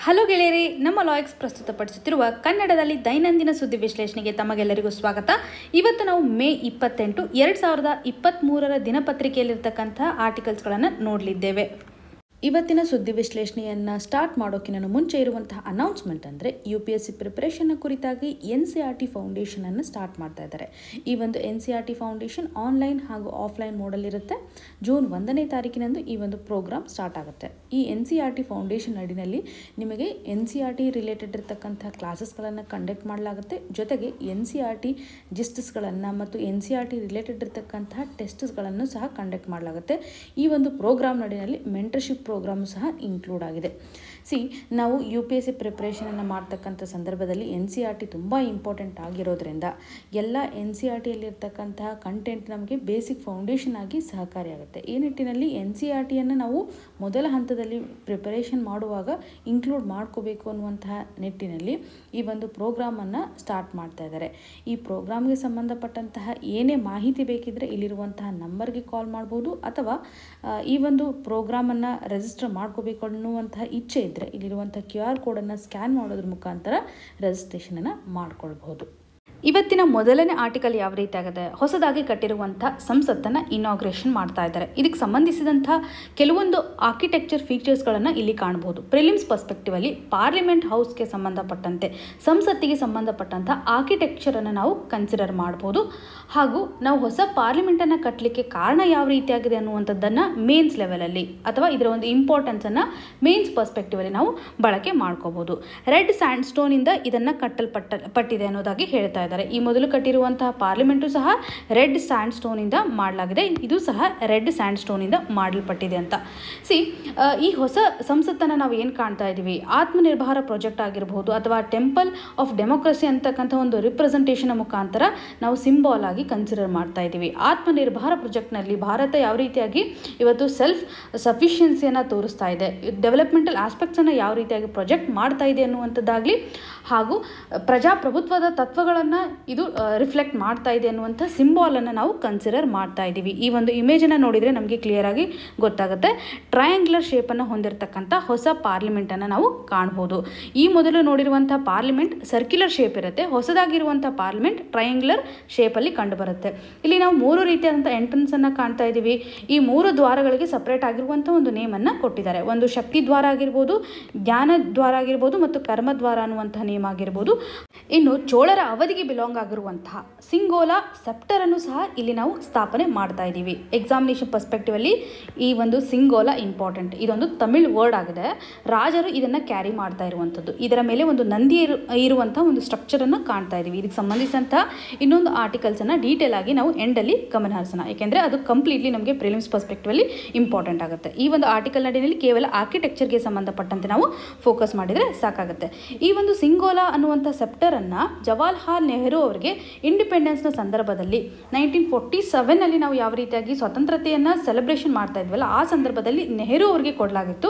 Hello ಗೆಳೆಯರೇ, ನಮ್ಮ ಲಾಯಕ್ಸ್ ಪ್ರಸ್ತುತಪಡಿಸುತ್ತಿರುವ ಕನ್ನಡದಲ್ಲಿ ದೈನಂದಿನ ಸುದ್ದಿ ವಿಶ್ಲೇಷಣೆಗೆ ತಮಗೆಲ್ಲರಿಗೂ ಸ್ವಾಗತ. ಇವತ್ತು ನಾವು ಮೇ 28, 2023 ದಿನಪತ್ರಿಕೆಯಲ್ಲಿರ್ತಕ್ಕಂಥ ಆರ್ಟಿಕಲ್ಸ್ಗಳನ್ನು ನೋಡಲಿದ್ದೇವೆ. ಇವತ್ತಿನ ಸುದ್ದಿ ವಿಶ್ಲೇಷಣೆಯನ್ನು ಸ್ಟಾರ್ಟ್ ಮಾಡೋಕ್ಕಿಂತ ಮುಂಚೆ ಇರುವಂತಹ ಅನೌನ್ಸ್ಮೆಂಟ್ ಅಂದರೆ UPSC ಪ್ರಿಪರೇಷನ್ನ ಕುರಿತಾಗಿ NCERT ಫೌಂಡೇಶನನ್ನು ಸ್ಟಾರ್ಟ್ ಮಾಡ್ತಾ ಇದ್ದಾರೆ. ಈ ಒಂದು NCERT ಫೌಂಡೇಶನ್ ಆನ್ಲೈನ್ ಹಾಗೂ ಆಫ್ಲೈನ್ ಮೋಡಲ್ಲಿರುತ್ತೆ. ಜೂನ್ 1ನೇ ತಾರೀಕಿನಂದು ಈ ಒಂದು ಪ್ರೋಗ್ರಾಮ್ ಸ್ಟಾರ್ಟ್ ಆಗುತ್ತೆ. ಈ NCERT ಫೌಂಡೇಶನ್ ಅಡಿನಲ್ಲಿ ನಿಮಗೆ NCERT ರಿಲೇಟೆಡ್ ಇರತಕ್ಕಂಥ ಕ್ಲಾಸಸ್ಗಳನ್ನು ಕಂಡಕ್ಟ್ ಮಾಡಲಾಗುತ್ತೆ. ಜೊತೆಗೆ NCERT ಜಿಸ್ಟ್ಸ್ಗಳನ್ನು ಮತ್ತು NCERT ರಿಲೇಟೆಡ್ ಇರತಕ್ಕಂಥ ಟೆಸ್ಟ್ಸ್ಗಳನ್ನು ಸಹ ಕಂಡಕ್ಟ್ ಮಾಡಲಾಗುತ್ತೆ. ಈ ಒಂದು ಪ್ರೋಗ್ರಾಮ್ ನಡಿನಲ್ಲಿ ಮೆಂಟರ್ಶಿಪ್ ಪ್ರೋಗ್ರಾಮು ಸಹ ಇನ್ಕ್ಲೂಡ್ ಆಗಿದೆ. ನಾವು UPSC ಪ್ರಿಪ್ರೇಷನನ್ನು ಮಾಡ್ತಕ್ಕಂಥ ಸಂದರ್ಭದಲ್ಲಿ NCERT ತುಂಬ ಇಂಪಾರ್ಟೆಂಟ್ ಆಗಿರೋದ್ರಿಂದ ಎಲ್ಲ NCERTಯಲ್ಲಿರ್ತಕ್ಕಂತಹ ಕಂಟೆಂಟ್ ನಮಗೆ ಬೇಸಿಕ್ ಫೌಂಡೇಶನ್ ಆಗಿ ಸಹಕಾರಿಯಾಗುತ್ತೆ. ಈ ನಿಟ್ಟಿನಲ್ಲಿ NCERTಯನ್ನು ನಾವು ಮೊದಲ ಹಂತದಲ್ಲಿ ಪ್ರಿಪರೇಷನ್ ಮಾಡುವಾಗ ಇನ್ಕ್ಲೂಡ್ ಮಾಡ್ಕೋಬೇಕು ಅನ್ನುವಂತಹ ನಿಟ್ಟಿನಲ್ಲಿ ಈ ಒಂದು ಪ್ರೋಗ್ರಾಮನ್ನು ಸ್ಟಾರ್ಟ್ ಮಾಡ್ತಾ ಇದ್ದಾರೆ. ಈ ಪ್ರೋಗ್ರಾಮ್ಗೆ ಸಂಬಂಧಪಟ್ಟಂತಹ ಏನೇ ಮಾಹಿತಿ ಬೇಕಿದ್ದರೆ ಇಲ್ಲಿರುವಂತಹ ನಂಬರ್ಗೆ ಕಾಲ್ ಮಾಡ್ಬೋದು, ಅಥವಾ ಈ ಒಂದು ಪ್ರೋಗ್ರಾಮನ್ನು ರಿಜಿಸ್ಟರ್ ಮಾಡ್ಕೋಬೇಕು ಅನ್ನುವಂತಹ ಇಚ್ಛೆ ಇದ್ದರೆ ಇಲ್ಲಿರುವಂಥ QR ಕೋಡನ್ನು ಸ್ಕ್ಯಾನ್ ಮಾಡೋದ್ರ ಮುಖಾಂತರ ರಿಜಿಸ್ಟ್ರೇಷನನ್ನು ಮಾಡ್ಕೊಳ್ಬಹುದು. ಇವತ್ತಿನ ಮೊದಲನೇ ಆರ್ಟಿಕಲ್ ಯಾವ ರೀತಿ ಆಗಿದೆ, ಹೊಸದಾಗಿ ಕಟ್ಟಿರುವಂಥ ಸಂಸತ್ತನ್ನು ಇನಾಗ್ರೇಷನ್ ಮಾಡ್ತಾ ಇದ್ದಾರೆ. ಇದಕ್ಕೆ ಸಂಬಂಧಿಸಿದಂಥ ಕೆಲವೊಂದು ಆರ್ಕಿಟೆಕ್ಚರ್ ಫೀಚರ್ಸ್ಗಳನ್ನು ಇಲ್ಲಿ ಕಾಣಬಹುದು. ಪ್ರಿಲಿಮ್ಸ್ ಪರ್ಸ್ಪೆಕ್ಟಿವಲ್ಲಿ ಪಾರ್ಲಿಮೆಂಟ್ ಹೌಸ್ಗೆ ಸಂಬಂಧಪಟ್ಟಂತೆ, ಸಂಸತ್ತಿಗೆ ಸಂಬಂಧಪಟ್ಟಂಥ ಆರ್ಕಿಟೆಕ್ಚರನ್ನು ನಾವು ಕನ್ಸಿಡರ್ ಮಾಡ್ಬೋದು. ಹಾಗೂ ನಾವು ಹೊಸ ಪಾರ್ಲಿಮೆಂಟನ್ನು ಕಟ್ಟಲಿಕ್ಕೆ ಕಾರಣ ಯಾವ ರೀತಿಯಾಗಿದೆ ಅನ್ನುವಂಥದ್ದನ್ನು ಮೇನ್ಸ್ ಲೆವೆಲಲ್ಲಿ ಅಥವಾ ಇದರ ಒಂದು ಇಂಪಾರ್ಟೆನ್ಸನ್ನು ಮೇನ್ಸ್ ಪರ್ಸ್ಪೆಕ್ಟಿವಲ್ಲಿ ನಾವು ಬಳಕೆ ಮಾಡ್ಕೋಬೋದು. ರೆಡ್ ಸ್ಯಾಂಡ್ ಸ್ಟೋನಿಂದ ಇದನ್ನು ಕಟ್ಟಲ್ಪಟ್ಟಿದೆ ಅನ್ನೋದಾಗಿ ಹೇಳ್ತಾ ಇದ್ದಾರೆ. ಈ ಮೊದಲು ಕಟ್ಟಿರುವಂತಹ ಪಾರ್ಲಿಮೆಂಟು ಸಹ ರೆಡ್ ಸ್ಯಾಂಡ್ ಸ್ಟೋನಿಂದ ಮಾಡಲಾಗಿದೆ, ಇದು ಸಹ ರೆಡ್ ಸ್ಯಾಂಡ್ ಸ್ಟೋನಿಂದ ಮಾಡಲ್ಪಟ್ಟಿದೆ ಅಂತ. ಈ ಹೊಸ ಸಂಸತ್ತನ್ನು ನಾವು ಏನು ಕಾಣ್ತಾ ಇದ್ದೀವಿ, ಆತ್ಮನಿರ್ಭರ ಪ್ರಾಜೆಕ್ಟ್ ಆಗಿರಬಹುದು ಅಥವಾ ಟೆಂಪಲ್ ಆಫ್ ಡೆಮೋಕ್ರಸಿ ಅಂತಕ್ಕಂಥ ಒಂದು ರಿಪ್ರೆಸೆಂಟೇಷನ್ ಮುಖಾಂತರ ನಾವು ಸಿಂಬಾಲ್ ಆಗಿ ಕನ್ಸಿಡರ್ ಮಾಡ್ತಾ ಇದ್ದೀವಿ. ಆತ್ಮನಿರ್ಭರ ಪ್ರಾಜೆಕ್ಟ್ನಲ್ಲಿ ಭಾರತ ಯಾವ ರೀತಿಯಾಗಿ ಇವತ್ತು ಸೆಲ್ಫ್ ಸಫಿಷಿಯನ್ಸಿಯನ್ನು ತೋರಿಸ್ತಾ ಇದೆ, ಡೆವಲಪ್ಮೆಂಟಲ್ ಆಸ್ಪೆಕ್ಟ್ಸನ್ನು ಯಾವ ರೀತಿಯಾಗಿ ಪ್ರೊಜೆಕ್ಟ್ ಮಾಡ್ತಾ ಇದೆ ಅನ್ನುವಂಥದ್ದಾಗಲಿ, ಹಾಗೂ ಪ್ರಜಾಪ್ರಭುತ್ವದ ತತ್ವಗಳನ್ನು ಇದು ರಿಫ್ಲೆಕ್ಟ್ ಮಾಡ್ತಾ ಇದೆ ಅನ್ನುವಂಥ ಸಿಂಬಾಲನ್ನು ನಾವು ಕನ್ಸಿಡರ್ ಮಾಡ್ತಾ ಇದ್ದೀವಿ. ಈ ಒಂದು ಇಮೇಜನ್ನು ನೋಡಿದರೆ ನಮಗೆ ಕ್ಲಿಯರ್ ಆಗಿ ಗೊತ್ತಾಗುತ್ತೆ. ಟ್ರಯಾಂಗ್ಯುಲರ್ ಶೇಪನ್ನು ಹೊಂದಿರತಕ್ಕಂಥ ಹೊಸ ಪಾರ್ಲಿಮೆಂಟನ್ನು ನಾವು ಕಾಣ್ಬೋದು. ಈ ಮೊದಲು ನೋಡಿರುವಂಥ ಪಾರ್ಲಿಮೆಂಟ್ ಸರ್ಕ್ಯುಲರ್ ಶೇಪ್ ಇರುತ್ತೆ, ಹೊಸದಾಗಿರುವಂಥ ಪಾರ್ಲಿಮೆಂಟ್ ಟ್ರಯಾಂಗ್ಯುಲರ್ ಶೇಪಲ್ಲಿ ಕಂಡುಬರುತ್ತೆ. ಇಲ್ಲಿ ನಾವು 3 ರೀತಿಯಾದಂಥ ಎಂಟ್ರೆನ್ಸನ್ನು ಕಾಣ್ತಾ ಇದ್ದೀವಿ. ಈ 3 ದ್ವಾರಗಳಿಗೆ ಸಪ್ರೇಟ್ ಆಗಿರುವಂಥ ಒಂದು ನೇಮನ್ನು ಕೊಟ್ಟಿದ್ದಾರೆ. ಒಂದು ಶಕ್ತಿ ದ್ವಾರ ಆಗಿರ್ಬೋದು, ಜ್ಞಾನ ದ್ವಾರ ಆಗಿರ್ಬೋದು ಮತ್ತು ಕರ್ಮದ್ವಾರ ಅನ್ನುವಂಥ ನೇಮ್ ಆಗಿರ್ಬೋದು. ಇನ್ನು ಚೋಳರ ಅವಧಿಗೆ ಬಿಲಾಂಗ್ ಆಗಿರುವಂತಹ ಸಿಂಗೋಲ ಸೆಪ್ಟರ್ ಅನ್ನು ಸಹ ಇಲ್ಲಿ ನಾವು ಸ್ಥಾಪನೆ ಮಾಡ್ತಾ ಇದ್ದೀವಿ. ಎಕ್ಸಾಮಿನೇಷನ್ ಪರ್ಸ್ಪೆಕ್ಟಿವ್ ಅಲ್ಲಿ ಈ ಒಂದು ಸಿಂಗೋಲ ಇಂಪಾರ್ಟೆಂಟ್, ಇದೊಂದು ತಮಿಳ್ ವರ್ಡ್ ಆಗಿದೆ. ರಾಜರು ಇದನ್ನು ಕ್ಯಾರಿ ಮಾಡ್ತಾ ಇರುವಂಥದ್ದು. ಇದರ ಮೇಲೆ ಒಂದು ನಂದಿ ಇರುವಂತಹ ಒಂದು ಸ್ಟ್ರಕ್ಚರ್ ಅನ್ನು ಕಾಣ್ತಾ ಇದ್ದೀವಿ. ಇದಕ್ಕೆ ಸಂಬಂಧಿಸಿದಂಥ ಇನ್ನೊಂದು ಆರ್ಟಿಕಲ್ಸ್ ಅನ್ನ ಡೀಟೇಲ್ ಆಗಿ ನಾವು ಎಂಡಲ್ಲಿ ಗಮನ ಹರಿಸೋಣ, ಯಾಕೆಂದ್ರೆ ಅದು ಕಂಪ್ಲೀಟ್ಲಿ ನಮಗೆ ಪ್ರಿಲಿಮ್ಸ್ ಪರ್ಸ್ಪೆಕ್ಟಿವ್ ಅಲ್ಲಿ ಇಂಪಾರ್ಟೆಂಟ್ ಆಗುತ್ತೆ. ಈ ಒಂದು ಆರ್ಟಿಕಲ್ ನಡಿನಲ್ಲಿ ಕೇವಲ ಆರ್ಕಿಟೆಕ್ಚರ್ಗೆ ಸಂಬಂಧಪಟ್ಟಂತೆ ನಾವು ಫೋಕಸ್ ಮಾಡಿದರೆ ಸಾಕಾಗುತ್ತೆ. ಈ ಒಂದು ಸಿಂಗೋಲ ಅನ್ನುವಂಥ ಸೆಪ್ಟರ್ ಅನ್ನ ಜವಾಹರ್ಲಾಲ್ ನೆಹರು ಅವರಿಗೆ ಇಂಡಿಪೆಂಡೆನ್ಸ್ನ ಸಂದರ್ಭದಲ್ಲಿ 1947 ನಾವು ಯಾವ ರೀತಿಯಾಗಿ ಸ್ವತಂತ್ರತೆಯನ್ನು ಸೆಲೆಬ್ರೇಷನ್ ಮಾಡ್ತಾ ಇದ್ವಲ್ಲ, ಆ ಸಂದರ್ಭದಲ್ಲಿ ನೆಹರು ಅವರಿಗೆ ಕೊಡಲಾಗಿತ್ತು.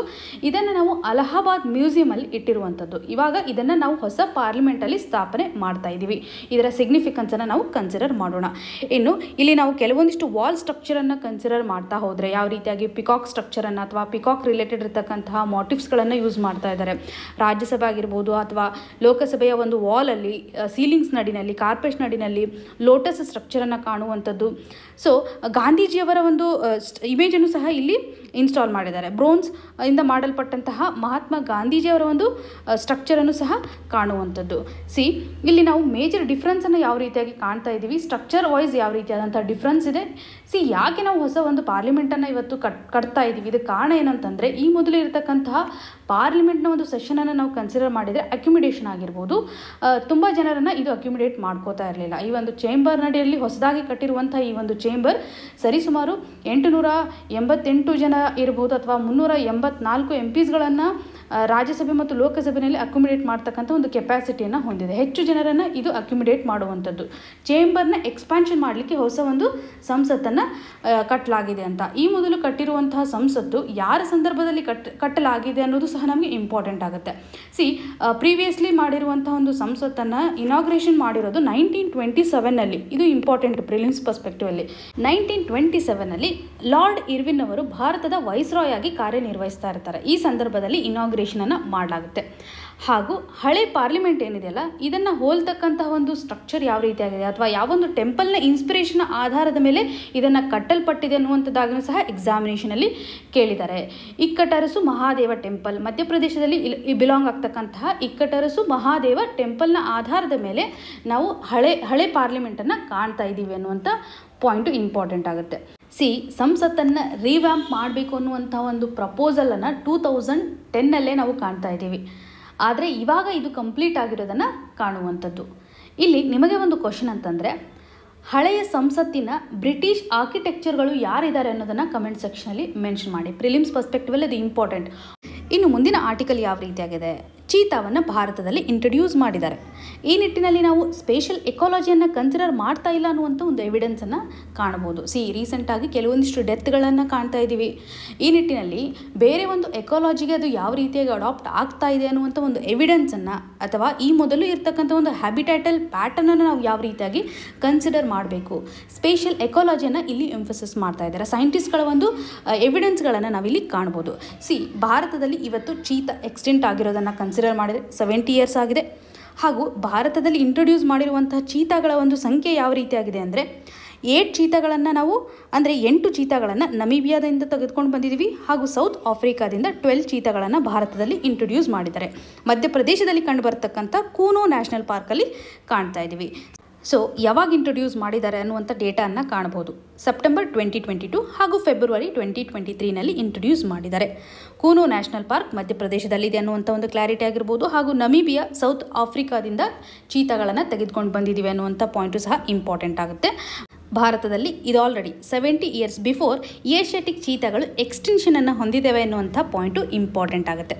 ಇದನ್ನು ನಾವು ಅಲಹಾಬಾದ್ ಮ್ಯೂಸಿಯಂ ಅಲ್ಲಿ ಇಟ್ಟಿರುವಂಥದ್ದು. ಇವಾಗ ಇದನ್ನು ನಾವು ಹೊಸ ಪಾರ್ಲಿಮೆಂಟ್ ಅಲ್ಲಿ ಸ್ಥಾಪನೆ ಮಾಡ್ತಾ ಇದ್ದೀವಿ. ಇದರ ಸಿಗ್ನಿಫಿಕೆನ್ಸ್ ಅನ್ನು ನಾವು ಕನ್ಸಿಡರ್ ಮಾಡೋಣ. ಇನ್ನು ಇಲ್ಲಿ ನಾವು ಕೆಲವೊಂದಿಷ್ಟು ವಾಲ್ ಸ್ಟ್ರಕ್ಚರ್ ಅನ್ನು ಕನ್ಸಿಡರ್ ಮಾಡ್ತಾ ಹೋದ್ರೆ ಯಾವ ರೀತಿಯಾಗಿ ಪಿಕಾಕ್ ಸ್ಟ್ರಕ್ಚರ್ ಅನ್ನು ಅಥವಾ ಪಿಕಾಕ್ ರಿಲೇಟೆಡ್ ಇರತಕ್ಕಂತಹ ಮೋಟಿವ್ಸ್ಗಳನ್ನು ಯೂಸ್ ಮಾಡ್ತಾ ಇದ್ದಾರೆ. ರಾಜ್ಯಸಭೆ ಆಗಿರ್ಬೋದು ಅಥವಾ ಲೋಕಸಭೆಯ ಒಂದು ವಾಲ್ ಅಲ್ಲಿ, ಸೀಲಿಂಗ್ಸ್ ನಡಿನಲ್ಲಿ, ಕಾರ್ಪೆಟ್ಸ್ ನಡಿನಲ್ಲಿ ಲೋಟಸ್ ಸ್ಟ್ರಕ್ಚರನ್ನು ಕಾಣುವಂಥದ್ದು. ಸೊ ಗಾಂಧೀಜಿಯವರ ಒಂದು ಇಮೇಜನ್ನು ಸಹ ಇಲ್ಲಿ ಇನ್ಸ್ಟಾಲ್ ಮಾಡಿದ್ದಾರೆ. ಬ್ರೋನ್ಸ್ ಇಂದ ಮಾಡಲ್ಪಟ್ಟಂತಹ ಮಹಾತ್ಮ ಗಾಂಧೀಜಿಯವರ ಒಂದು ಸ್ಟ್ರಕ್ಚರನ್ನು ಸಹ ಕಾಣುವಂಥದ್ದು. ಇಲ್ಲಿ ನಾವು ಮೇಜರ್ ಡಿಫ್ರೆನ್ಸನ್ನು ಯಾವ ರೀತಿಯಾಗಿ ಕಾಣ್ತಾ ಇದ್ದೀವಿ, ಸ್ಟ್ರಕ್ಚರ್ ವೈಸ್ ಯಾವ ರೀತಿಯಾದಂಥ ಡಿಫ್ರೆನ್ಸ್ ಇದೆ. ಯಾಕೆ ನಾವು ಹೊಸ ಒಂದು ಪಾರ್ಲಿಮೆಂಟನ್ನು ಇವತ್ತು ಕಟ್ತಾ ಇದ್ದೀವಿ, ಇದಕ್ಕೆ ಕಾರಣ ಏನಂತಂದರೆ ಈ ಮೊದಲು ಇರತಕ್ಕಂತಹ ಪಾರ್ಲಿಮೆಂಟ್ನ ಒಂದು ಸೆಷನನ್ನು ನಾವು ಕನ್ಸಿಡರ್ ಮಾಡಿದರೆ ಅಕ್ಯುಮಿಡೇಷನ್ ಆಗಿರ್ಬೋದು, ತುಂಬ ಜನರನ್ನು ಇದು ಅಕ್ಯುಮಿಡೇಟ್ ಮಾಡ್ಕೋತಾ ಇರಲಿಲ್ಲ. ಈ ಒಂದು ಚೇಂಬರ್ ನಡಿಯಲ್ಲಿ ಹೊಸದಾಗಿ ಕಟ್ಟಿರುವಂಥ ಈ ಒಂದು ಚೇಂಬರ್ ಸರಿಸುಮಾರು 888 ಜನ ಇರಬಹುದು ಅಥವಾ 384 MPಸ್ಗಳನ್ನು ರಾಜ್ಯಸಭೆ ಮತ್ತು ಲೋಕಸಭೆಯಲ್ಲಿ ಅಕ್ಯುಮಿಡೇಟ್ ಮಾಡ್ತಕ್ಕಂಥ ಒಂದು ಕೆಪಾಸಿಟಿಯನ್ನು ಹೊಂದಿದೆ. ಹೆಚ್ಚು ಜನರನ್ನು ಇದು ಅಕ್ಯುಮಿಡೇಟ್ ಮಾಡುವಂಥದ್ದು. ಚೇಂಬರ್ನ ಎಕ್ಸ್ಪಾನ್ಷನ್ ಮಾಡಲಿಕ್ಕೆ ಹೊಸ ಒಂದು ಸಂಸತ್ತನ್ನು ಕಟ್ಟಲಾಗಿದೆ ಅಂತ. ಈ ಮೊದಲು ಕಟ್ಟಿರುವಂತಹ ಸಂಸತ್ತು ಯಾರ ಸಂದರ್ಭದಲ್ಲಿ ಕಟ್ಟಲಾಗಿದೆ ಅನ್ನೋದು ಸಹ ನಮಗೆ ಇಂಪಾರ್ಟೆಂಟ್ ಆಗುತ್ತೆ. ಪ್ರೀವಿಯಸ್ಲಿ ಮಾಡಿರುವಂತಹ ಒಂದು ಸಂಸತ್ತನ್ನು ಇನಾಗ್ರೇಷನ್ ಮಾಡಿರೋದು 1927 ಇದು ಇಂಪಾರ್ಟೆಂಟ್ ಪ್ರಿಲಿಮ್ಸ್ ಪರ್ಸ್ಪೆಕ್ಟಿವ್ ಅಲ್ಲಿ. 1927 ಲಾರ್ಡ್ ಇರ್ವಿನ್ ಅವರು ಭಾರತ ಭಾರತದ ವೈಸ್ರಾಯ್ ಆಗಿ ಕಾರ್ಯನಿರ್ವಹಿಸ್ತಾ ಇರ್ತಾರೆ. ಈ ಸಂದರ್ಭದಲ್ಲಿ ಇನಾಗ್ರೇಷನನ್ನು ಮಾಡಲಾಗುತ್ತೆ. ಹಾಗೂ ಹಳೆ ಪಾರ್ಲಿಮೆಂಟ್ ಏನಿದೆಯಲ್ಲ, ಇದನ್ನು ಹೋಲ್ತಕ್ಕಂತಹ ಒಂದು ಸ್ಟ್ರಕ್ಚರ್ ಯಾವ ರೀತಿಯಾಗಿದೆ ಅಥವಾ ಯಾವೊಂದು ಟೆಂಪಲ್ನ ಇನ್ಸ್ಪಿರೇಷನ್ ಆಧಾರದ ಮೇಲೆ ಇದನ್ನು ಕಟ್ಟಲ್ಪಟ್ಟಿದೆ ಅನ್ನುವಂಥದ್ದಾಗೂ ಸಹ ಎಕ್ಸಾಮಿನೇಷನಲ್ಲಿ ಕೇಳಿದ್ದಾರೆ. ಇಕ್ಕಟರಸು ಮಹಾದೇವ ಟೆಂಪಲ್ ಮಧ್ಯಪ್ರದೇಶದಲ್ಲಿ ಬಿಲಾಂಗ್ ಆಗ್ತಕ್ಕಂತಹ ಇಕ್ಕಟರಸು ಮಹಾದೇವ ಟೆಂಪಲ್ನ ಆಧಾರದ ಮೇಲೆ ನಾವು ಹಳೆ ಪಾರ್ಲಿಮೆಂಟನ್ನು ಕಾಣ್ತಾ ಇದ್ದೀವಿ ಅನ್ನುವಂಥ ಪಾಯಿಂಟು ಇಂಪಾರ್ಟೆಂಟ್ ಆಗುತ್ತೆ. ಸಂಸತ್ತನ್ನು ರಿವ್ಯಾಂಪ್ ಮಾಡಬೇಕು ಅನ್ನುವಂಥ ಒಂದು ಪ್ರಪೋಸಲನ್ನು 2010 ನಾವು ಕಾಣ್ತಾ ಇದ್ದೀವಿ. ಆದರೆ ಇವಾಗ ಇದು ಕಂಪ್ಲೀಟ್ ಆಗಿರೋದನ್ನು ಕಾಣುವಂಥದ್ದು. ಇಲ್ಲಿ ನಿಮಗೆ ಒಂದು ಕ್ವಶನ್ ಅಂತಂದರೆ, ಹಳೆಯ ಸಂಸತ್ತಿನ ಬ್ರಿಟಿಷ್ ಆರ್ಕಿಟೆಕ್ಚರ್ಗಳು ಯಾರಿದ್ದಾರೆ ಅನ್ನೋದನ್ನು ಕಮೆಂಟ್ ಸೆಕ್ಷನಲ್ಲಿ ಮೆನ್ಷನ್ ಮಾಡಿ. ಪ್ರಿಲಿಮ್ಸ್ ಪರ್ಸ್ಪೆಕ್ಟಿವಲ್ಲಿ ಅದು ಇಂಪಾರ್ಟೆಂಟ್. ಇನ್ನು ಮುಂದಿನ ಆರ್ಟಿಕಲ್ ಯಾವ ರೀತಿಯಾಗಿದೆ, ಚೀತಾವನ್ನು ಭಾರತದಲ್ಲಿ ಇಂಟ್ರೊಡ್ಯೂಸ್ ಮಾಡಿದ್ದಾರೆ. ಈ ನಿಟ್ಟಿನಲ್ಲಿ ನಾವು ಸ್ಪೇಷಲ್ ಎಕಾಲಜಿಯನ್ನು ಕನ್ಸಿಡರ್ ಮಾಡ್ತಾ ಇಲ್ಲ ಅನ್ನುವಂಥ ಒಂದು ಎವಿಡೆನ್ಸನ್ನು ಕಾಣ್ಬೋದು. ರೀಸೆಂಟಾಗಿ ಕೆಲವೊಂದಿಷ್ಟು ಡೆತ್ಗಳನ್ನು ಕಾಣ್ತಾ ಇದ್ದೀವಿ. ಈ ನಿಟ್ಟಿನಲ್ಲಿ ಬೇರೆ ಒಂದು ಎಕಾಲಜಿಗೆ ಅದು ಯಾವ ರೀತಿಯಾಗಿ ಅಡಾಪ್ಟ್ ಆಗ್ತಾ ಇದೆ ಅನ್ನುವಂಥ ಒಂದು ಎವಿಡೆನ್ಸನ್ನು ಅಥವಾ ಈ ಮೊದಲು ಇರ್ತಕ್ಕಂಥ ಒಂದು ಹ್ಯಾಬಿಟೈಟಲ್ ಪ್ಯಾಟರ್ನನ್ನು ನಾವು ಯಾವ ರೀತಿಯಾಗಿ ಕನ್ಸಿಡರ್ ಮಾಡಬೇಕು, ಸ್ಪೇಷಲ್ ಎಕಾಲಜಿಯನ್ನು ಇಲ್ಲಿ ಎಂಫಸಿಸ್ ಮಾಡ್ತಾ ಇದ್ದಾರೆ. ಸೈಂಟಿಸ್ಟ್ಗಳ ಒಂದು ಎವಿಡೆನ್ಸ್ಗಳನ್ನು ನಾವಿಲ್ಲಿ ಕಾಣ್ಬೋದು. ಭಾರತದಲ್ಲಿ ಇವತ್ತು ಚೀತಾ ಎಕ್ಸ್ಟೆಂಟ್ ಆಗಿರೋದನ್ನು ಕನ್ಸಿಡರ್ ಮಾಡಿದರೆ 70 ಇಯರ್ಸ್ ಆಗಿದೆ. ಹಾಗೂ ಭಾರತದಲ್ಲಿ ಇಂಟ್ರೊಡ್ಯೂಸ್ ಮಾಡಿರುವಂತಹ ಚೀತಾಗಳ ಒಂದು ಸಂಖ್ಯೆ ಯಾವ ರೀತಿಯಾಗಿದೆ ಅಂದರೆ 8 ಚೀತಾಗಳನ್ನು ನಾವು ಅಂದರೆ 8 ಚೀತಾಗಳನ್ನು ನಮೀಬಿಯಾದಿಂದ ತೆಗೆದುಕೊಂಡು ಬಂದಿದ್ದೀವಿ. ಹಾಗೂ ಸೌತ್ ಆಫ್ರಿಕಾದಿಂದ 12 ಚೀತಾಗಳನ್ನು ಭಾರತದಲ್ಲಿ ಇಂಟ್ರೊಡ್ಯೂಸ್ ಮಾಡಿದ್ದಾರೆ. ಮಧ್ಯಪ್ರದೇಶದಲ್ಲಿ ಕಂಡುಬರ್ತಕ್ಕಂಥ ಕೂನೋ ನ್ಯಾಷನಲ್ ಪಾರ್ಕಲ್ಲಿ ಕಾಣ್ತಾ ಇದ್ದೀವಿ. ಯಾವಾಗ ಇಂಟ್ರೊಡ್ಯೂಸ್ ಮಾಡಿದ್ದಾರೆ ಅನ್ನುವಂಥ ಡೇಟಾವನ್ನು ಕಾಣಬಹುದು. ಸೆಪ್ಟೆಂಬರ್ 2022 ಹಾಗೂ ಫೆಬ್ರವರಿ 2023ನಲ್ಲಿ ಇಂಟ್ರೊಡ್ಯೂಸ್ ಮಾಡಿದ್ದಾರೆ. ಕೂನೋ ನ್ಯಾಷನಲ್ ಪಾರ್ಕ್ ಮಧ್ಯಪ್ರದೇಶದಲ್ಲಿದೆ ಅನ್ನುವಂಥ ಒಂದು ಕ್ಲಾರಿಟಿ ಆಗಿರ್ಬೋದು. ಹಾಗೂ ನಮೀಬಿಯಾ ಸೌತ್ ಆಫ್ರಿಕಾದಿಂದ ಚೀತಾಗಳನ್ನು ತೆಗೆದುಕೊಂಡು ಬಂದಿದ್ದೀವಿ ಅನ್ನುವಂಥ ಪಾಯಿಂಟು ಸಹ ಇಂಪಾರ್ಟೆಂಟ್ ಆಗುತ್ತೆ. ಭಾರತದಲ್ಲಿ ಇದು ಆಲ್ರೆಡಿ 70 ಇಯರ್ಸ್ ಬಿಫೋರ್ ಏಷ್ಯಾಟಿಕ್ ಚೀತಾಗಳು ಎಕ್ಸ್ಟೆನ್ಷನನ್ನು ಹೊಂದಿದ್ದೇವೆ ಅನ್ನುವಂಥ ಪಾಯಿಂಟು ಇಂಪಾರ್ಟೆಂಟ್ ಆಗುತ್ತೆ.